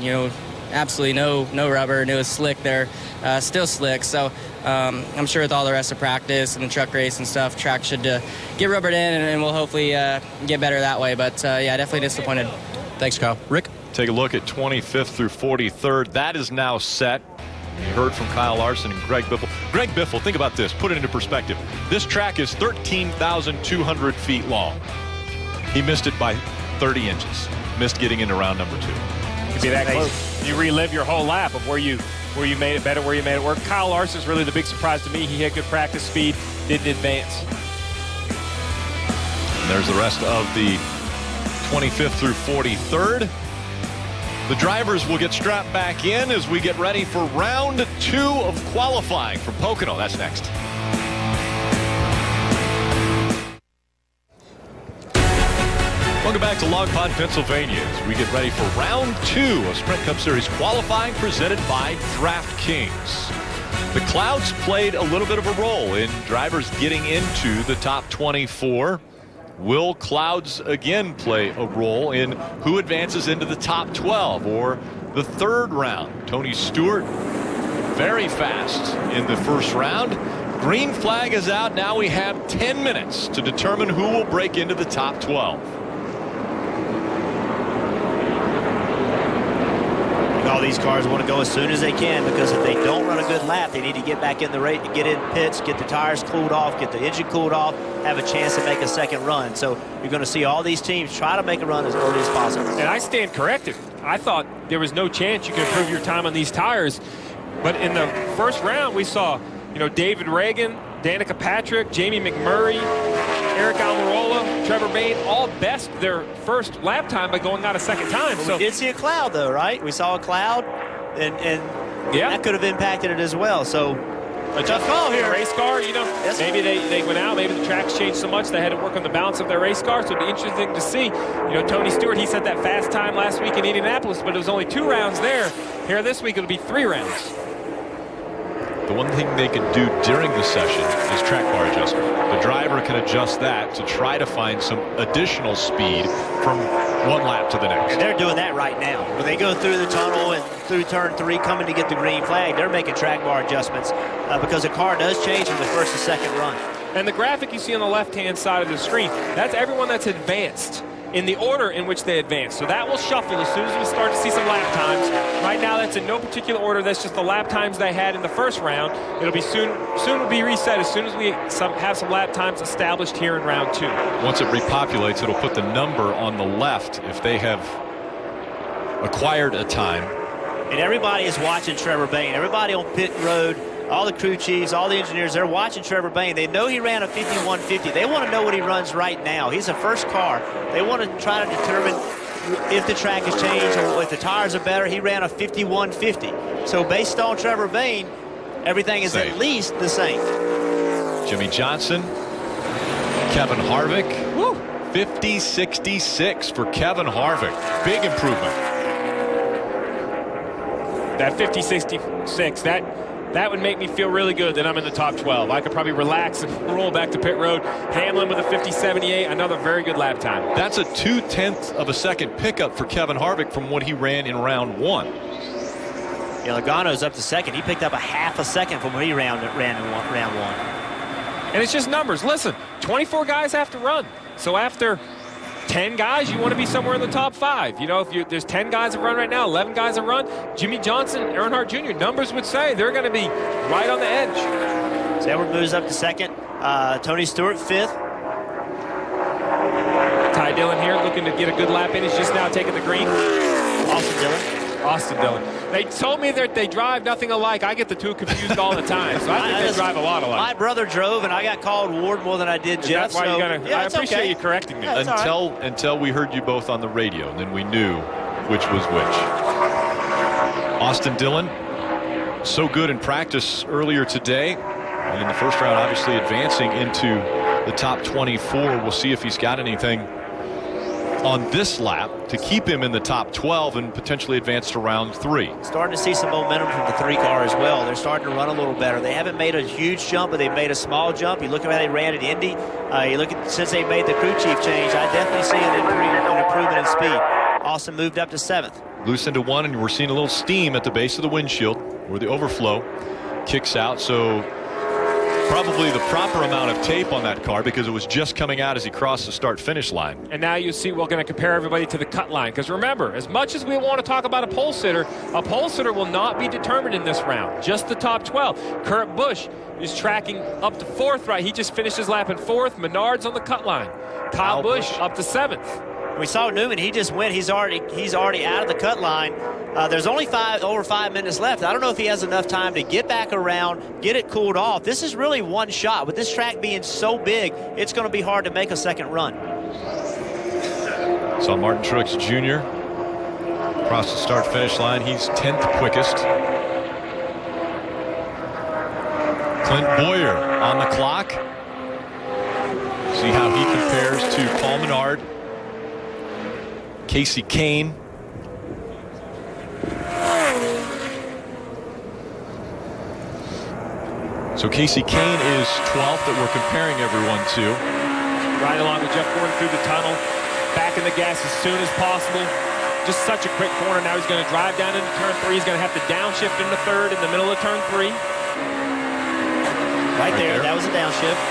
absolutely no rubber, and it was slick there, still slick. So I'm sure with all the rest of practice and the truck race and stuff, track should get rubbered in, and we'll hopefully get better that way. But definitely disappointed. Thanks, Kyle. Rick? Take a look at 25th through 43rd. That is now set. You heard from Kyle Larson and Greg Biffle. Greg Biffle, think about this. Put it into perspective. This track is 13,200 feet long. He missed it by 30 inches. Missed getting into round number 2. Could be that close. You relive your whole lap of where you made it better, where you made it work. Kyle Larson's really the big surprise to me. He had good practice speed, didn't advance. And there's the rest of the 25th through 43rd. The drivers will get strapped back in as we get ready for round 2 of qualifying from Pocono. That's next. Welcome back to Long Pond, Pennsylvania, as we get ready for round 2 of Sprint Cup Series qualifying presented by DraftKings. The clouds played a little bit of a role in drivers getting into the top 24. Will clouds again play a role in who advances into the top 12 or the 3rd round? Tony Stewart, very fast in the first round. Green flag is out. Now we have 10 minutes to determine who will break into the top 12. All these cars want to go as soon as they can, because if they don't run a good lap, they need to get back in the race, get in pits, get the tires cooled off, get the engine cooled off, have a chance to make a second run. So you're going to see all these teams try to make a run as early as possible. And I stand corrected. I thought there was no chance you could improve your time on these tires. But in the first round, we saw, David Reagan, Danica Patrick, Jamie McMurray, Eric Almirola, Trevor Bain, all best their first lap time by going out a second time. So we did see a cloud, though, right? We saw a cloud, and that could have impacted it as well. So a tough call here. Race car, you know, maybe they went out. Maybe the track's changed so much they had to work on the balance of their race car. So it'd be interesting to see. You know, Tony Stewart, he set that fast time last week in Indianapolis, but it was only 2 rounds there. Here this week, it'll be 3 rounds. The one thing they can do during the session is track bar adjustment. The driver can adjust that to try to find some additional speed from one lap to the next. And they're doing that right now. When they go through the tunnel and through turn 3 coming to get the green flag, they're making track bar adjustments because the car does change from the first to second run. And the graphic you see on the left-hand side of the screen, that's everyone that's advanced in the order in which they advance. So that will shuffle as soon as we start to see some lap times. Right now, that's in no particular order. That's just the lap times they had in the first round. It'll be soon will be reset as soon as we have some lap times established here in round 2. Once it repopulates, it'll put the number on the left if they have acquired a time. And everybody is watching Trevor Bayne. Everybody on pit road, all the crew chiefs, all the engineers, they're watching Trevor Bayne. They know he ran a 51.50. They want to know what he runs right now. He's a first car. They want to try to determine if the track has changed or if the tires are better. He ran a 51.50. So based on Trevor Bayne, everything is at least the same. Jimmy Johnson, Kevin Harvick, 50.66 for Kevin Harvick. Big improvement. That 50.66, that would make me feel really good that I'm in the top 12. I could probably relax and roll back to pit road. Hamlin with a 50.78, another very good lap time. That's a 0.2 of a second pickup for Kevin Harvick from what he ran in round 1. Yeah, Logano's up to second. He picked up a half a second from what he ran in round 1. And it's just numbers. Listen, 24 guys have to run. So after 10 guys, you want to be somewhere in the top 5. You know, if there's 10 guys that run right now, 11 guys that run, Jimmy Johnson, Earnhardt Jr., numbers would say they're going to be right on the edge. So Edward moves up to second. Tony Stewart, 5th. Ty Dillon here looking to get a good lap in. He's just now taking the green. Austin Dillon. They told me that they drive nothing alike. I get the two confused all the time, so I think they drive a lot alike. My brother drove, and I got called Ward more than I did Jeff. That's why I appreciate you correcting me. Yeah, until we heard you both on the radio, and then we knew which was which. Austin Dillon, so good in practice earlier today, and in the first round, obviously advancing into the top 24. We'll see if he's got anything on this lap to keep him in the top 12 and potentially advance to round 3. Starting to see some momentum from the 3 car as well. They're starting to run a little better. They haven't made a huge jump, but they've made a small jump. You look at how they ran at Indy. You look at since they made the crew chief change, I definitely see an improvement in speed. Austin moved up to 7th. Loose into 1, and we're seeing a little steam at the base of the windshield where the overflow kicks out. So probably the proper amount of tape on that car because it was just coming out as he crossed the start-finish line. And now you see we're going to compare everybody to the cut line. Because remember, as much as we want to talk about a pole sitter will not be determined in this round. Just the top 12. Kurt Busch is tracking up to 4th right. He just finished his lap in 4th. Menard's on the cut line. Kyle Busch up to 7th. We saw Newman. He just went. He's already out of the cut line. There's only over 5 minutes left. I don't know if he has enough time to get back around, get it cooled off. This is really one shot. With this track being so big, it's going to be hard to make a second run. So Martin Truex Jr. across the start-finish line. He's 10th quickest. Clint Bowyer on the clock. See how he compares to Paul Menard. Casey Kane. So Casey Kane is 12th that we're comparing everyone to. Right along with Jeff Gordon through the tunnel. Back in the gas as soon as possible. Just such a quick corner. Now he's going to drive down into turn 3. He's going to have to downshift into 3rd in the middle of turn 3. Right there. That was a downshift.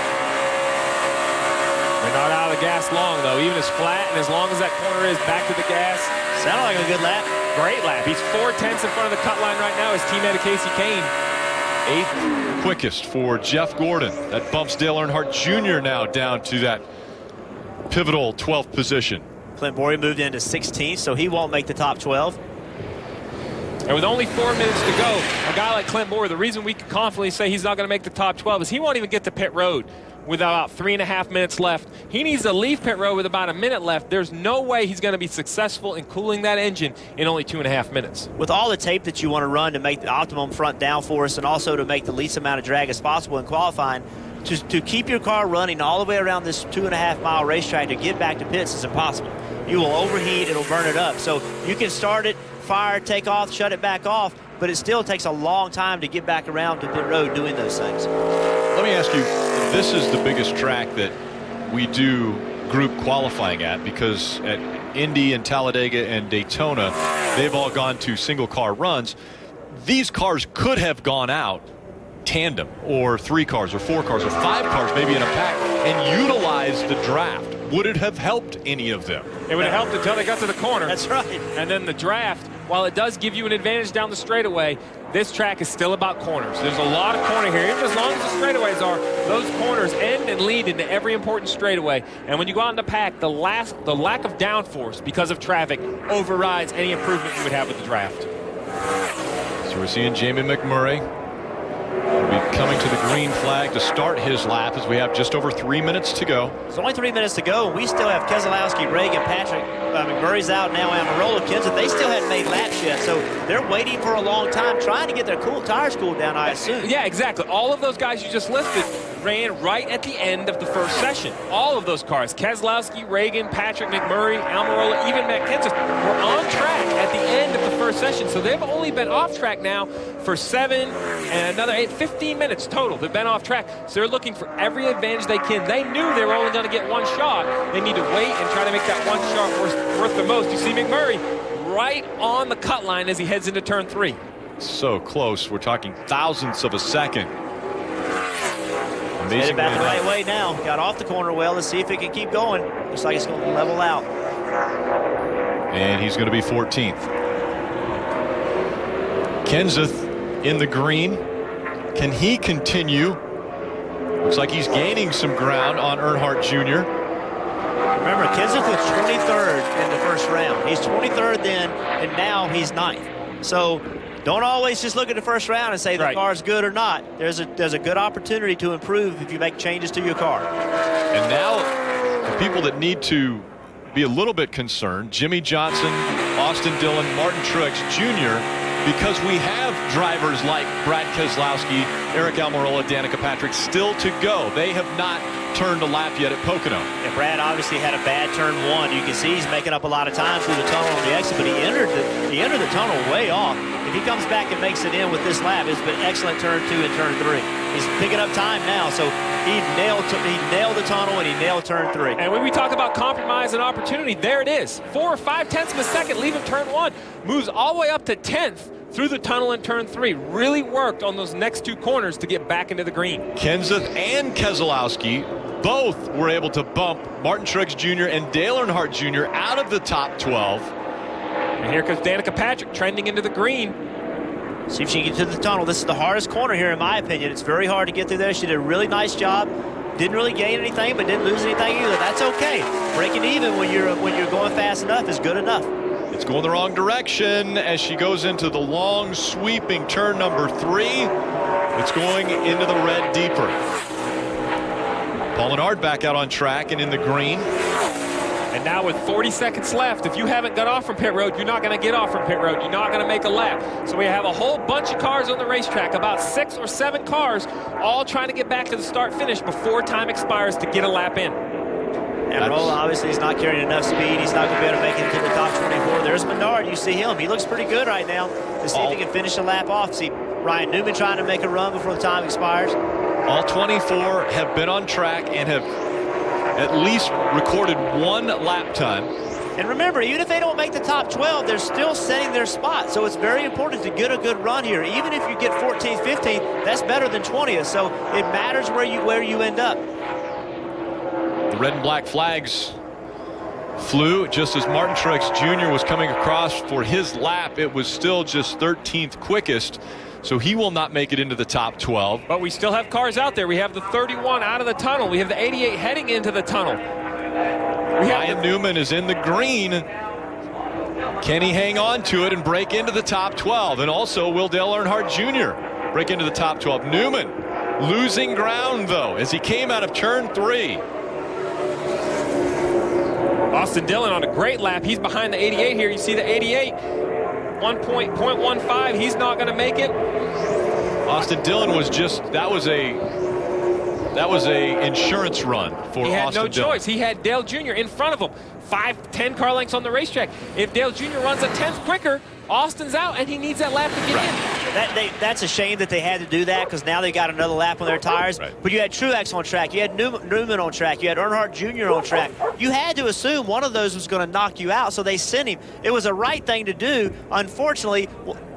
They're not out of the gas long, though. Even as flat and as long as that corner is back to the gas. Sounded like a good lap. Great lap. He's 4/10 in front of the cut line right now. His teammate Casey Kane. 8th quickest for Jeff Gordon. That bumps Dale Earnhardt Jr. now down to that pivotal 12th position. Clint Bowyer moved into 16th, so he won't make the top 12. And with only 4 minutes to go, a guy like Clint Bowyer, the reason we can confidently say he's not going to make the top 12 is he won't even get to pit road with about 3.5 minutes left. He needs to leave pit road with about a minute left. There's no way he's going to be successful in cooling that engine in only 2.5 minutes. With all the tape that you want to run to make the optimum front downforce and also to make the least amount of drag as possible in qualifying, to keep your car running all the way around this 2.5-mile racetrack to get back to pits is impossible. You will overheat, it'll burn it up. So you can start it, fire, take off, shut it back off, but it still takes a long time to get back around to pit road doing those things. Let me ask you, this is the biggest track that we do group qualifying at, because at Indy and Talladega and Daytona, they've all gone to single car runs. These cars could have gone out tandem, or 3 cars or 4 cars or 5 cars maybe in a pack, and utilized the draft. Would it have helped any of them? It would have helped until they got to the corner. That's right. And then the draft, while it does give you an advantage down the straightaway, this track is still about corners. There's a lot of corner here. Even as long as the straightaways are, those corners end and lead into every important straightaway. And when you go out in the pack, the lack of downforce because of traffic overrides any improvement you would have with the draft. So we're seeing Jamie McMurray will be coming to the green flag to start his lap as we have just over 3 minutes to go. There's only 3 minutes to go. We still have Keselowski, Reagan, Patrick. McMurray's out now, Amarola, Kenseth. They still hadn't made laps yet, so they're waiting for a long time, trying to get their tires cooled down, I assume. Yeah, exactly. All of those guys you just listed ran right at the end of the first session. All of those cars, Keselowski, Reagan, Patrick, McMurray, Almirola, even Matt Kenseth, were on track at the end of the first session. So they've only been off track now for 7 and another 15 minutes total. They've been off track. So they're looking for every advantage they can. They knew they were only going to get one shot. They need to wait and try to make that one shot worth the most. You see McMurray right on the cut line as he heads into turn 3. So close. We're talking thousandths of a second. Headed back the right way now. Got off the corner well. Let's see if it can keep going. Looks like it's going to level out. And he's going to be 14th. Kenseth in the green. Can he continue? Looks like he's gaining some ground on Earnhardt Jr. Remember, Kenseth was 23rd in the first round. He's 23rd then, and now he's 9th. So don't always just look at the first round and say the car's good or not. There's a good opportunity to improve if you make changes to your car. And now the people that need to be a little bit concerned, Jimmy Johnson, Austin Dillon, Martin Truex Jr., because we have drivers like Brad Keselowski, Eric Almirola, Danica Patrick still to go. They have not turned a lap yet at Pocono. And Brad obviously had a bad turn 1. You can see he's making up a lot of time through the tunnel on the exit, but he entered the tunnel way off. If he comes back and makes it in with this lap, it's been excellent turn 2 and turn 3. He's picking up time now, so he nailed the tunnel and he nailed turn 3. And when we talk about compromise and opportunity, there it is. 4 or 5 tenths of a second leaving turn 1, moves all the way up to 10th through the tunnel in turn 3. Really worked on those next 2 corners to get back into the green. Kenseth and Keselowski both were able to bump Martin Truex Jr. and Dale Earnhardt Jr. out of the top 12. And here comes Danica Patrick trending into the green. See if she can get to the tunnel. This is the hardest corner here, in my opinion. It's very hard to get through there. She did a really nice job. Didn't really gain anything, but didn't lose anything either. That's okay. Breaking even when you're going fast enough is good enough. It's going the wrong direction as she goes into the long sweeping turn number 3. It's going into the red deeper. Paul Menard back out on track and in the green. And now with 40 seconds left, if you haven't got off from pit road, you're not going to get off from pit road. You're not going to make a lap. So we have a whole bunch of cars on the racetrack, about 6 or 7 cars, all trying to get back to the start-finish before time expires to get a lap in. And Rolla obviously is not carrying enough speed. He's not going to be able to make it to the top 24. There's Menard. You see him. He looks pretty good right now to see if he can finish a lap off. See Ryan Newman trying to make a run before the time expires. All 24 have been on track and have at least recorded 1 lap time. And remember, even if they don't make the top 12, they're still setting their spot. So it's very important to get a good run here. Even if you get 14th, 15th, that's better than 20th. So it matters where you end up. The red and black flags flew just as Martin Truex Jr. was coming across for his lap. It was still just 13th quickest. So he will not make it into the top 12. But we still have cars out there. We have the 31 out of the tunnel. We have the 88 heading into the tunnel. Ryan Newman is in the green. Can he hang on to it and break into the top 12? And also, will Dale Earnhardt Jr. break into the top 12? Newman losing ground, though, as he came out of turn 3. Austin Dillon on a great lap. He's behind the 88 here. You see the 88, 1.15. He's not going to make it. Austin Dillon was just, that was a insurance run for Austin Dillon. He had no choice. He had Dale Jr. in front of him. 5-10 car lengths on the racetrack. If Dale Jr. runs a 10th quicker, Austin's out, and he needs that lap to get in. That's a shame that they had to do that, because now they got another lap on their tires. Right. But you had Truex on track. You had Newman on track. You had Earnhardt Jr. on track. You had to assume one of those was going to knock you out, so they sent him. It was a right thing to do. Unfortunately,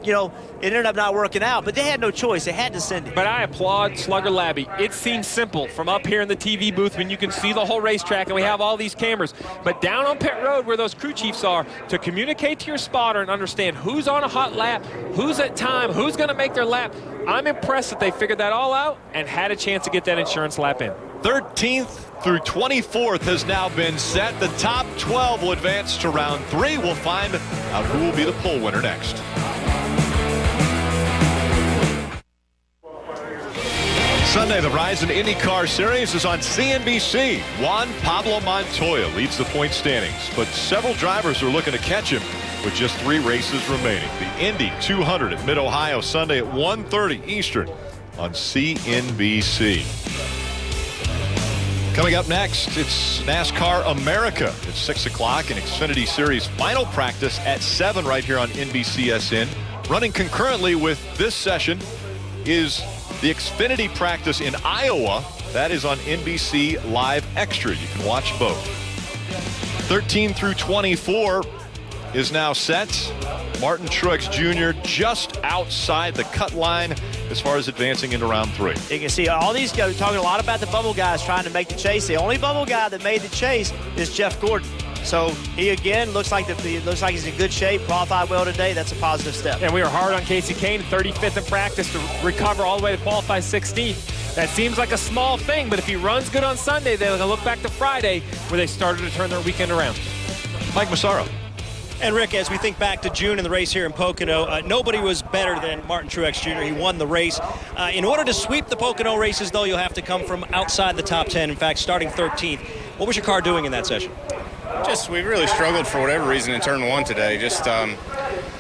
it ended up not working out, but they had no choice. They had to send him. But I applaud Slugger Labby. It seems simple from up here in the TV booth when you can see the whole racetrack and we have all these cameras. But down on pit road where those crew chiefs are, to communicate to your spotter and understand who's on a hot lap, who's at time, who's going to make their lap. I'm impressed that they figured that all out and had a chance to get that insurance lap in. 13th through 24th has now been set. The top 12 will advance to round 3. We'll find out who will be the pole winner next. Sunday, the Rise in IndyCar Series is on CNBC. Juan Pablo Montoya leads the point standings, but several drivers are looking to catch him with just 3 races remaining. The Indy 200 at Mid-Ohio Sunday at 1:30 Eastern on CNBC. Coming up next, it's NASCAR America at 6 o'clock and Xfinity Series final practice at 7 right here on NBCSN. Running concurrently with this session is the Xfinity practice in Iowa. That is on NBC Live Extra. You can watch both. 13 through 24 is now set. Martin Truex Jr. just outside the cut line as far as advancing into round 3. You can see all these guys talking a lot about the bubble guys trying to make the chase. The only bubble guy that made the chase is Jeff Gordon. So he again looks like he's in good shape, qualified well today. That's a positive step. And we were hard on Casey Kane, 35th in practice to recover all the way to qualify 16th. That seems like a small thing, but if he runs good on Sunday, they'll look back to Friday where they started to turn their weekend around. Mike Massaro. And Rick, as we think back to June in the race here in Pocono, nobody was better than Martin Truex Jr. He won the race. In order to sweep the Pocono races, though, you'll have to come from outside the top 10. In fact, starting 13th. What was your car doing in that session? We really struggled for whatever reason in turn 1 today.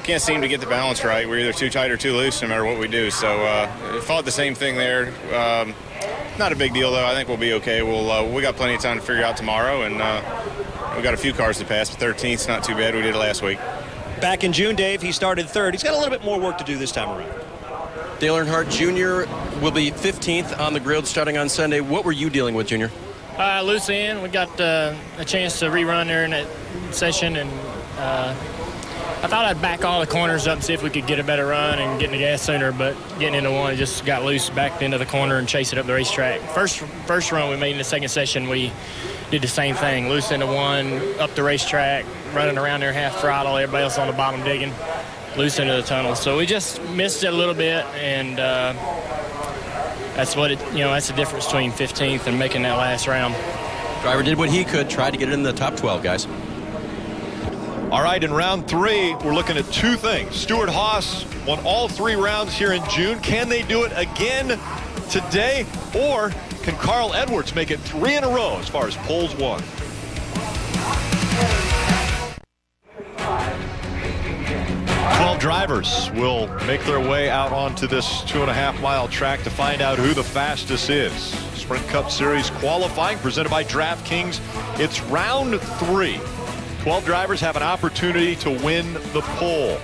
Can't seem to get the balance right. We're either too tight or too loose no matter what we do. So fought the same thing there. Not a big deal, though. I think we'll be okay. We got plenty of time to figure out tomorrow, and we got a few cars to pass, but 13th's not too bad. We did it last week. Back in June, Dave, he started 3rd. He's got a little bit more work to do this time around. Dale Earnhardt Jr. will be 15th on the grid starting on Sunday. What were you dealing with, Junior? Loose end. We got a chance to rerun there in that session, and I thought I'd back all the corners up and see if we could get a better run and get in the gas sooner, but getting into one, it just got loose, backed into the corner and chased it up the racetrack. First run we made in the second session, we did the same thing, loose into one, up the racetrack, running around there half throttle, everybody else on the bottom digging, loose into the tunnel. So we just missed it a little bit, and that's what that's the difference between 15th and making that last round. Driver did what he could, tried to get it in the top 12, guys. All right, in round 3, we're looking at 2 things. Stewart Haas won all 3 rounds here in June. Can they do it again today? Or can Carl Edwards make it 3 in a row as far as poles won? Drivers will make their way out onto this 2.5-mile track to find out who the fastest is. Sprint Cup Series qualifying presented by DraftKings. It's round 3. 12 drivers have an opportunity to win the pole.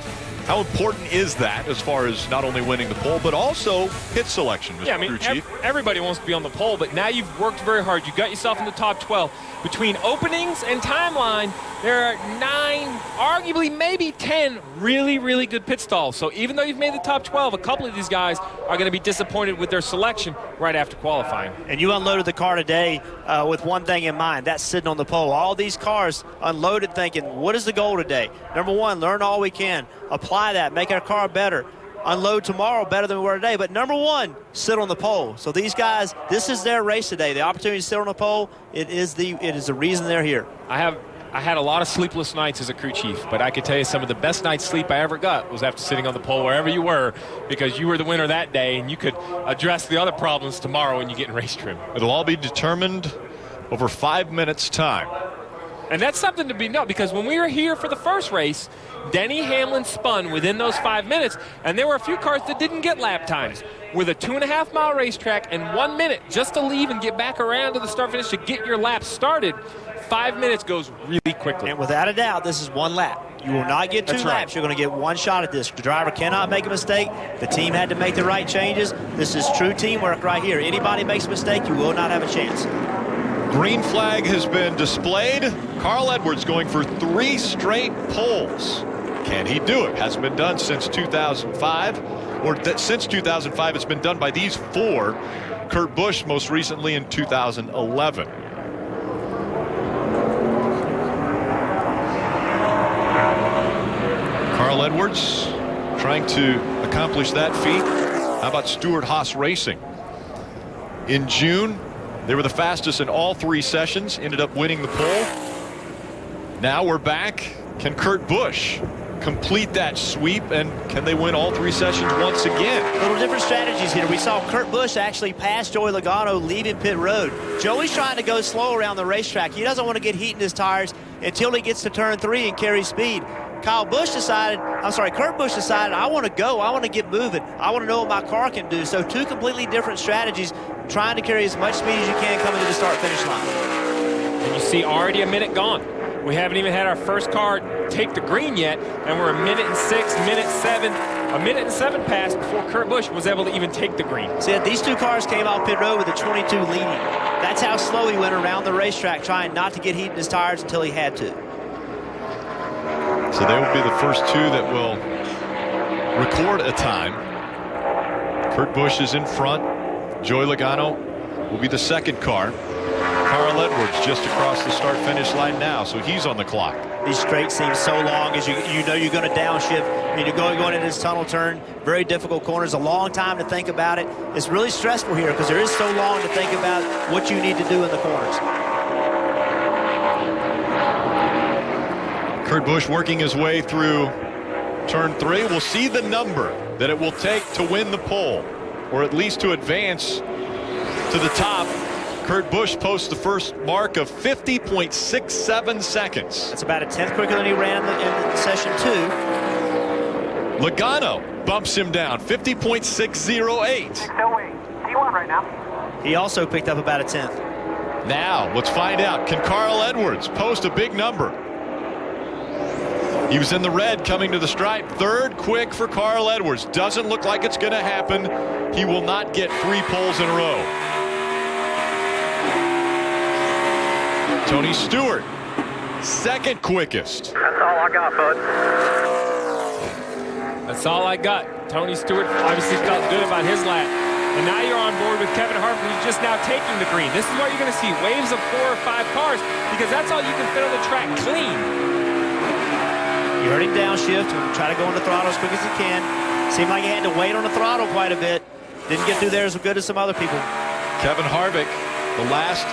How important is that as far as not only winning the pole, but also pit selection, Mr. Crew Chief? Everybody wants to be on the pole, but now you've worked very hard. You got yourself in the top 12. Between openings and timeline, there are 9, arguably maybe 10 really, really good pit stalls. So even though you've made the top 12, a couple of these guys are going to be disappointed with their selection right after qualifying. And you unloaded the car today with one thing in mind. That's sitting on the pole. All these cars unloaded thinking, what is the goal today? Number 1, learn all we can. Apply that. Make our car better. Unload tomorrow better than we were today. But number 1, sit on the pole. So these guys, this is their race today. The opportunity to sit on the pole, it is the reason they're here. I have I had a lot of sleepless nights as a crew chief, but I could tell you some of the best night's sleep I ever got was after sitting on the pole wherever you were, because you were the winner that day and you could address the other problems tomorrow when you get in race trim. It'll all be determined over 5 minutes time. And that's something to be noted, because when we were here for the first race, Denny Hamlin spun within those 5 minutes, and there were a few cars that didn't get lap times. With a 2.5-mile racetrack and 1 minute just to leave and get back around to the start finish to get your lap started, 5 minutes goes really quickly. And without a doubt, this is one lap. You will not get two laps. Right. You're going to get one shot at this. The driver cannot make a mistake. The team had to make the right changes. This is true teamwork right here. Anybody makes a mistake, you will not have a chance. Green flag has been displayed. Carl Edwards going for 3 straight poles. Can he do it? Hasn't been done since 2005. Since 2005, it's been done by these 4. Kurt Busch most recently in 2011. Carl Edwards trying to accomplish that feat. How about Stewart-Haas Racing? In June, they were the fastest in all 3 sessions, ended up winning the pole. Now we're back. Can Kurt Busch complete that sweep, and can they win all 3 sessions once again? Little different strategies here. We saw Kurt Busch actually pass Joey Logano leaving pit road. Joey's trying to go slow around the racetrack. He doesn't want to get heat in his tires until he gets to turn 3 and carry speed. Kurt Busch decided, I want to go. I want to get moving. I want to know what my car can do. So 2 completely different strategies, trying to carry as much speed as you can coming to the start-finish line. And you see already a minute gone. We haven't even had our first car take the green yet, and we're a minute and 6, minute 7, a minute and 7 pass before Kurt Busch was able to even take the green. See, these 2 cars came off pit road with a 22 leading. That's how slow he went around the racetrack, trying not to get heat in his tires until he had to. So they will be the first 2 that will record a time. Kurt Busch is in front. Joey Logano will be the second car. Carl Edwards just across the start-finish line now, so he's on the clock. These straights seem so long as you know you're going to downshift. I mean, you're going into this tunnel turn, very difficult corners, a long time to think about it. It's really stressful here because there is so long to think about what you need to do in the corners. Kurt Busch working his way through turn 3. We'll see the number that it will take to win the pole, or at least to advance to the top. Kurt Busch posts the first mark of 50.67 seconds. That's about a 10th quicker than he ran in session 2. Logano bumps him down, 50.608. Still waiting. T1 right now. He also picked up about a 10th. Now, let's find out. Can Carl Edwards post a big number? He was in the red coming to the stripe. 3rd quick for Carl Edwards. Doesn't look like it's going to happen. He will not get 3 poles in a row. Tony Stewart, 2nd quickest. That's all I got, bud. That's all I got. Tony Stewart obviously felt good about his lap. And now you're on board with Kevin Harvick, who's just now taking the green. This is why you're going to see waves of 4 or 5 cars, because that's all you can fit on the track clean. You heard him downshift, try to go on the throttle as quick as he can. Seemed like he had to wait on the throttle quite a bit. Didn't get through there as good as some other people. Kevin Harvick, the last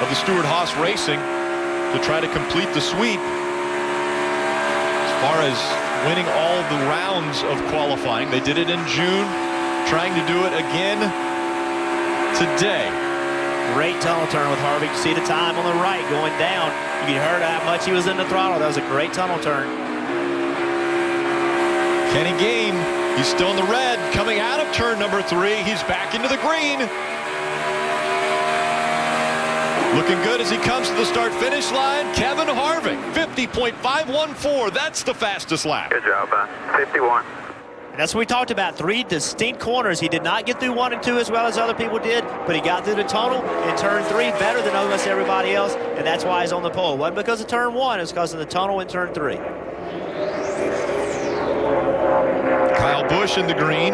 of the Stewart-Haas Racing to try to complete the sweep. As far as winning all the rounds of qualifying, they did it in June, trying to do it again today. Great tunnel turn with Harvick. You see the time on the right going down. You heard how much he was in the throttle. That was a great tunnel turn. Kenny Gain, he's still in the red, coming out of turn number 3. He's back into the green. Looking good as he comes to the start-finish line. Kevin Harvick, 50.514. That's the fastest lap. Good job, 51. That's what we talked about. 3 distinct corners. He did not get through 1 and 2 as well as other people did, but he got through the tunnel in turn 3 better than almost everybody else, and that's why he's on the pole. It wasn't because of turn 1, it's because of the tunnel in turn 3. Kyle Busch in the green.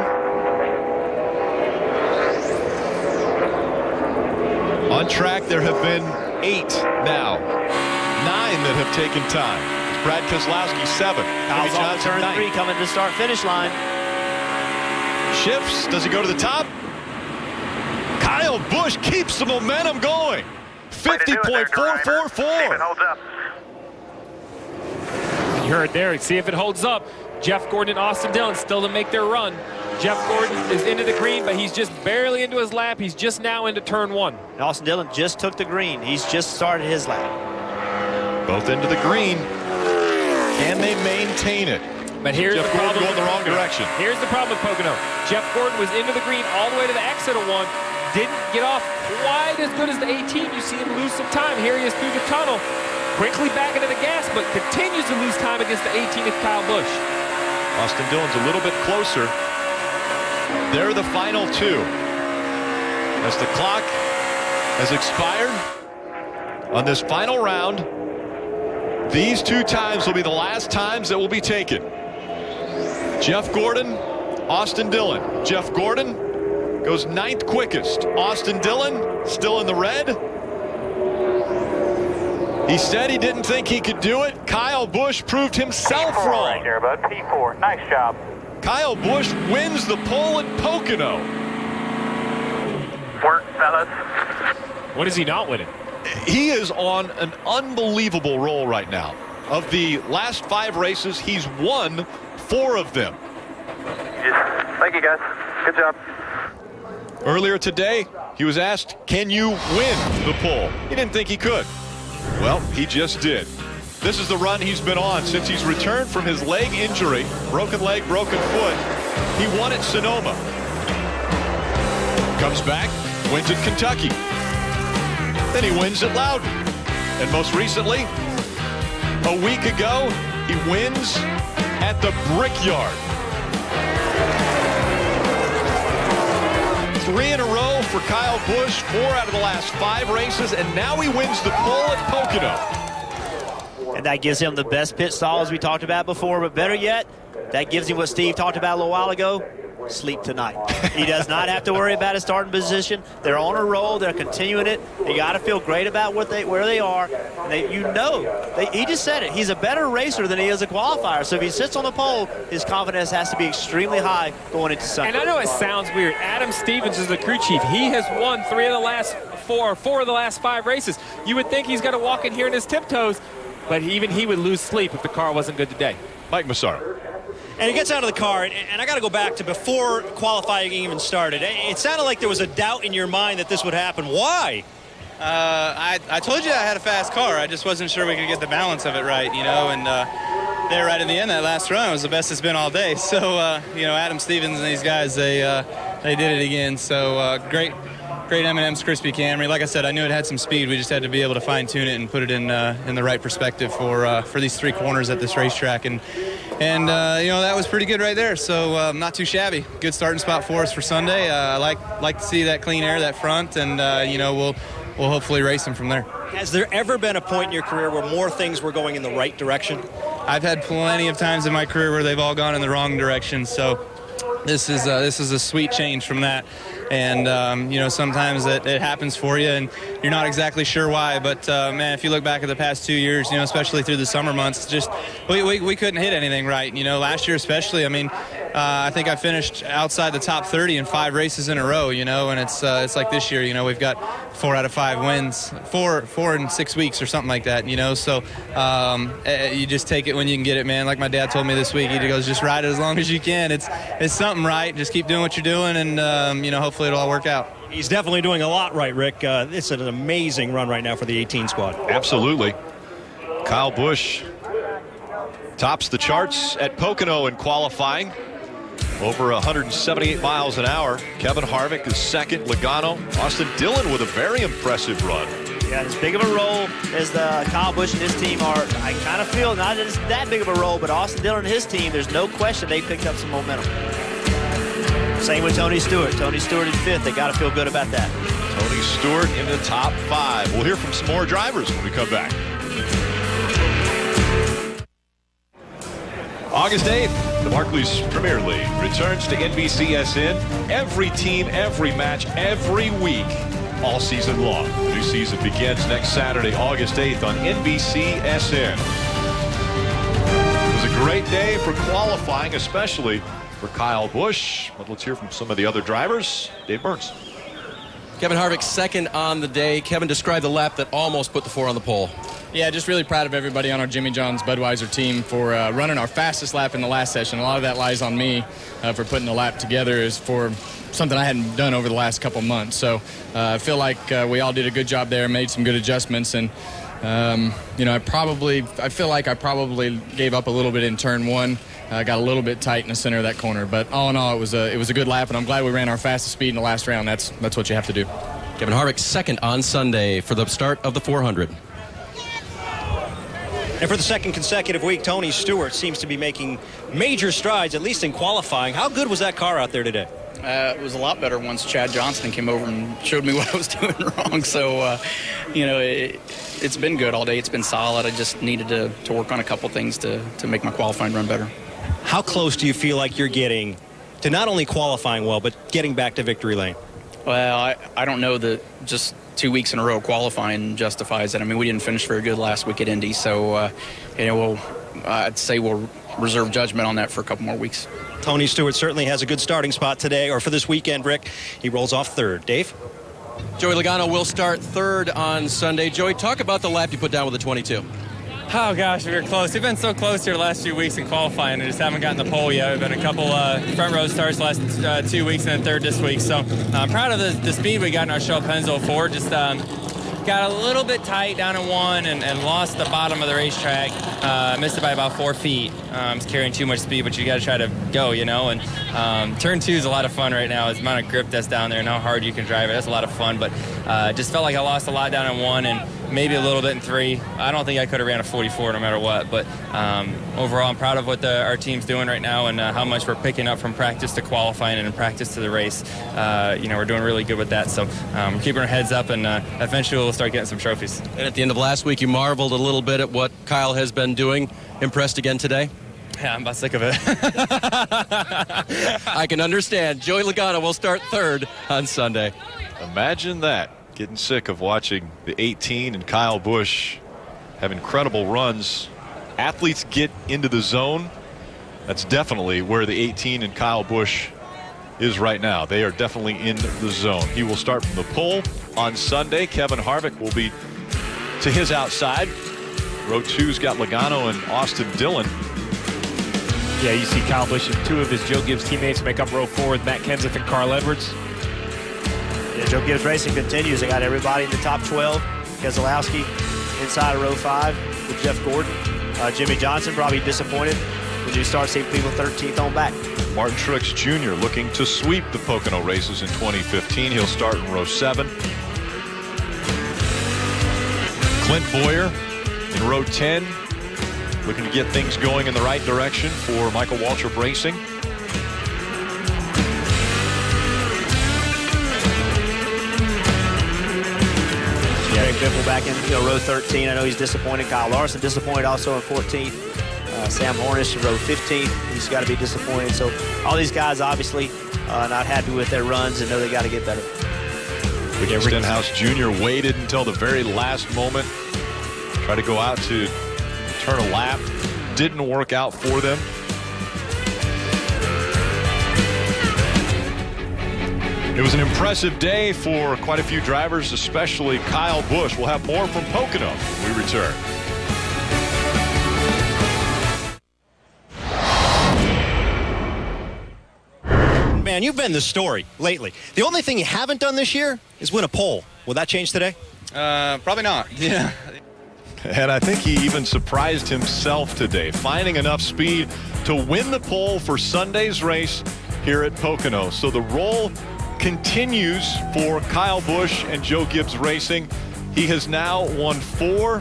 On track, there have been 8 now. 9 that have taken time. It's Brad Keselowski, 7. Kyle's on turn 3 coming to the start-finish line. Shifts. Does he go to the top? Kyle Busch keeps the momentum going. 50.444. You heard there. See if it holds up. Jeff Gordon and Austin Dillon still to make their run. Jeff Gordon is into the green, but he's just barely into his lap. He's just now into turn 1. And Austin Dillon just took the green. He's just started his lap. Both into the green. Can they maintain it? But here's Jeff the problem. Gordon going the wrong direction. Here's the problem with Pocono. Jeff Gordon was into the green all the way to the exit of 1. Didn't get off quite as good as the 18. You see him lose some time. Here he is through the tunnel. Quickly back into the gas, but continues to lose time against the 18 of Kyle Busch. Austin Dillon's a little bit closer. They're the final 2. As the clock has expired on this final round, these 2 times will be the last times that will be taken. Jeff Gordon, Austin Dillon. Jeff Gordon goes 9th quickest. Austin Dillon still in the red. He said he didn't think he could do it. Kyle Busch proved himself P4 wrong. right there, bud. P4. Nice job. Kyle Busch wins the pole at Pocono. Work, fellas. What is he not winning? He is on an unbelievable roll right now. Of the last 5 races, he's won 4 of them. Thank you, guys. Good job. Earlier today, he was asked, can you win the pole? He didn't think he could. Well, he just did. This is the run he's been on since he's returned from his leg injury. Broken leg, broken foot. He won at Sonoma. Comes back, wins at Kentucky. Then he wins at Loudon. And most recently, a week ago, he wins at the Brickyard. 3 in a row for Kyle Busch, 4 out of the last 5 races, and now he wins the pole at Pocono. And that gives him the best pit stall as we talked about before, but better yet, that gives him what Steve talked about a little while ago, sleep tonight. He does not have to worry about his starting position. They're on a roll. They're continuing it. They got to feel great about where they are. And he just said it. He's a better racer than he is a qualifier. So if he sits on the pole, his confidence has to be extremely high going into Sunday. And I know it sounds weird. Adam Stevens is the crew chief. He has won 4 of the last 5 races. You would think he's going to walk in here in his tiptoes, but even he would lose sleep if the car wasn't good today. Mike Massaro. And he gets out of the car, and I got to go back to before qualifying even started. It sounded like there was a doubt in your mind that this would happen. Why? I told you I had a fast car. I just wasn't sure we could get the balance of it right, and there right at the end, that last run was the best it's been all day. So, Adam Stevens and these guys, they did it again. So, great M&M's Crispy Camry. Like I said, I knew it had some speed. We just had to be able to fine-tune it and put it in the right perspective for these 3 corners at this racetrack. And that was pretty good right there. So not too shabby. Good starting spot for us for Sunday. I like to see that clean air, that front, and we'll hopefully race them from there. Has there ever been a point in your career where more things were going in the right direction? I've had plenty of times in my career where they've all gone in the wrong direction. So this is a sweet change from that. And, sometimes it happens for you, and you're not exactly sure why. But, man, if you look back at the past 2 years, especially through the summer months, just we couldn't hit anything right. Last year especially, I think I finished outside the top 30 in 5 races in a row, and it's like this year, we've got 4 out of 5 wins, 4 in 6 weeks or something like that, So you just take it when you can get it, man. Like my dad told me this week, he goes, just ride it as long as you can. It's something right. Just keep doing what you're doing, and, hopefully it'll all work out. He's definitely doing a lot right, Rick. It's an amazing run right now for the 18 squad. Absolutely. Kyle Busch tops the charts at Pocono in qualifying. Over 178 miles an hour. Kevin Harvick is second. Logano. Austin Dillon with a very impressive run. Yeah, as big of a role as the Kyle Busch and his team are, I kind of feel not as that big of a role, but Austin Dillon and his team, there's no question they picked up some momentum. Same with Tony Stewart. Tony Stewart in 5th. They got to feel good about that. Tony Stewart in the top 5. We'll hear from some more drivers when we come back. August 8th, the Barclays Premier League returns to NBCSN. Every team, every match, every week, all season long. The new season begins next Saturday, August 8th on NBCSN. It was a great day for qualifying, especially for Kyle Busch. But let's hear from some of the other drivers. Dave Burns. Kevin Harvick second on the day. Kevin, described the lap that almost put the 4 on the pole. Yeah, just really proud of everybody on our Jimmy John's Budweiser team for running our fastest lap in the last session. A lot of that lies on me for putting the lap together is for something I hadn't done over the last couple months. So I feel like we all did a good job there, made some good adjustments, and I feel like I probably gave up a little bit in turn one. Got a little bit tight in the center of that corner, but all in all, it was a good lap, and I'm glad we ran our fastest speed in the last round. That's what you have to do. Kevin Harvick second on Sunday for the start of the 400. And for the second consecutive week, Tony Stewart seems to be making major strides, at least in qualifying. How good was that car out there today? It was a lot better once Chad Johnston came over and showed me what I was doing wrong. So, it's been good all day. It's been solid. I just needed to work on a couple things to make my qualifying run better. How close do you feel like you're getting to not only qualifying well, but getting back to victory lane? Well, I don't know that just 2 weeks in a row qualifying justifies it. I mean, we didn't finish very good last week at Indy, so I'd say we'll reserve judgment on that for a couple more weeks. Tony Stewart certainly has a good starting spot today, or for this weekend, Rick. He rolls off third. Dave? Joey Logano will start third on Sunday. Joey, talk about the lap you put down with the 22. Oh, gosh, we were close. We've been so close here the last few weeks in qualifying and just haven't gotten the pole yet. We've been a couple front row starts the last 2 weeks and then third this week. So I'm proud of the speed we got in our Shell Pennzoil 4. Just got a little bit tight down in one and lost the bottom of the racetrack. Missed it by about 4 feet. It's carrying too much speed, but you got to try to go, And turn 2 is a lot of fun right now. It's the amount of grip that's down there and how hard you can drive it. That's a lot of fun, but just felt like I lost a lot down in 1 and maybe a little bit in 3. I don't think I could have ran a 44 no matter what, but overall I'm proud of what our team's doing right now and how much we're picking up from practice to qualifying and in practice to the race. We're doing really good with that, so we're keeping our heads up and eventually we'll start getting some trophies. And at the end of last week, you marveled a little bit at what Kyle has been doing. Impressed again today? Yeah, I'm about sick of it. I can understand. Joey Logano will start third on Sunday. Imagine that. Getting sick of watching the 18 and Kyle Busch have incredible runs. Athletes get into the zone. That's definitely where the 18 and Kyle Busch is right now. They are definitely in the zone. He will start from the pole on Sunday. Kevin Harvick will be to his outside. Row 2's got Logano and Austin Dillon. Yeah, you see Kyle Busch and 2 of his Joe Gibbs teammates make up row 4 with Matt Kenseth and Carl Edwards. Yeah, Joe Gibbs Racing continues. They got everybody in the top 12. Keselowski inside of row 5 with Jeff Gordon. Jimmy Johnson probably disappointed when you start seeing people 13th on back. Martin Truex Jr. looking to sweep the Pocono races in 2015. He'll start in row 7. Clint Boyer in row 10. Looking to get things going in the right direction for Michael Waltrip Racing. Greg Biffle back in row 13. I know he's disappointed. Kyle Larson disappointed also in 14th. Sam Hornish in row 15. He's got to be disappointed. So all these guys obviously not happy with their runs and know they got to get better. Ricky Stenhouse Jr. waited until the very last moment. Tried to go out to turn a lap. Didn't work out for them. It was an impressive day for quite a few drivers, especially Kyle Busch. We'll have more from Pocono when we return. Man, you've been the story lately. The only thing you haven't done this year is win a pole. Will that change today? Probably not. Yeah. And I think he even surprised himself today, finding enough speed to win the pole for Sunday's race here at Pocono. So the roll continues for Kyle Busch and Joe Gibbs Racing. He has now won 4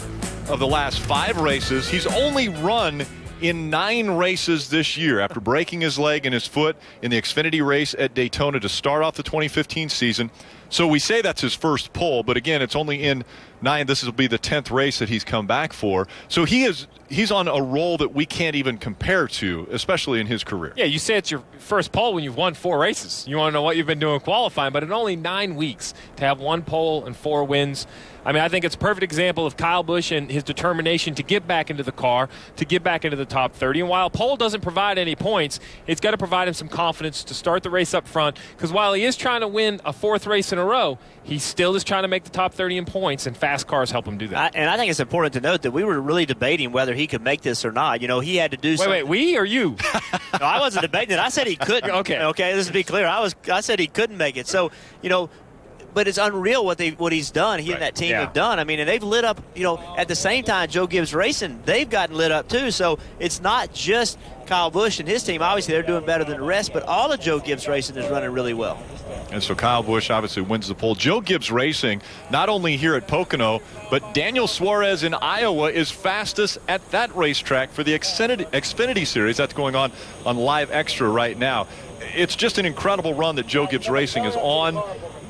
of the last 5 races. He's only run in 9 races this year after breaking his leg and his foot in the Xfinity race at Daytona to start off the 2015 season. So we say that's his first pole, but again, it's only in 9. This will be the 10th race that he's come back for. So he's on a roll that we can't even compare to, especially in his career. Yeah, you say it's your first pole when you've won 4 races. You want to know what you've been doing qualifying, but in only 9 weeks to have 1 pole and 4 wins. I mean, I think it's a perfect example of Kyle Busch and his determination to get back into the car, to get back into the top 30. And while pole doesn't provide any points, it's got to provide him some confidence to start the race up front. Because while he is trying to win a 4th race in in a row, he still is trying to make the top 30 in points, and fast cars help him do that. And I think it's important to note that we were really debating whether he could make this or not. You know, he had to do something. Wait, we or you? No, I wasn't debating it. I said he couldn't. Okay, this to be clear. I said he couldn't make it. So, you know, but it's unreal what he's done. He and that team have done. I mean, and they've lit up, you know, at the same time Joe Gibbs Racing, they've gotten lit up too. So it's not just Kyle Busch and his team. Obviously, they're doing better than the rest, but all of Joe Gibbs Racing is running really well. And so Kyle Busch obviously wins the pole. Joe Gibbs Racing, not only here at Pocono, but Daniel Suarez in Iowa is fastest at that racetrack for the Xfinity Series. That's going on Live Extra right now. It's just an incredible run that Joe Gibbs Racing is on.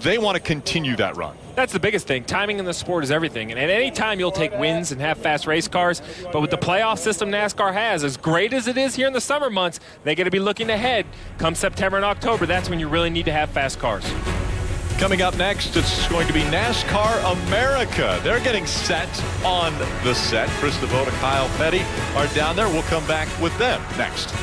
They want to continue that run. That's the biggest thing. Timing in the sport is everything. And at any time you'll take wins and have fast race cars. But with the playoff system NASCAR has, as great as it is here in the summer months, they got to be looking ahead. Come September and October, that's when you really need to have fast cars. Coming up next, it's going to be NASCAR America. They're getting set on the set. Chris DeVoe and Kyle Petty are down there. We'll come back with them next.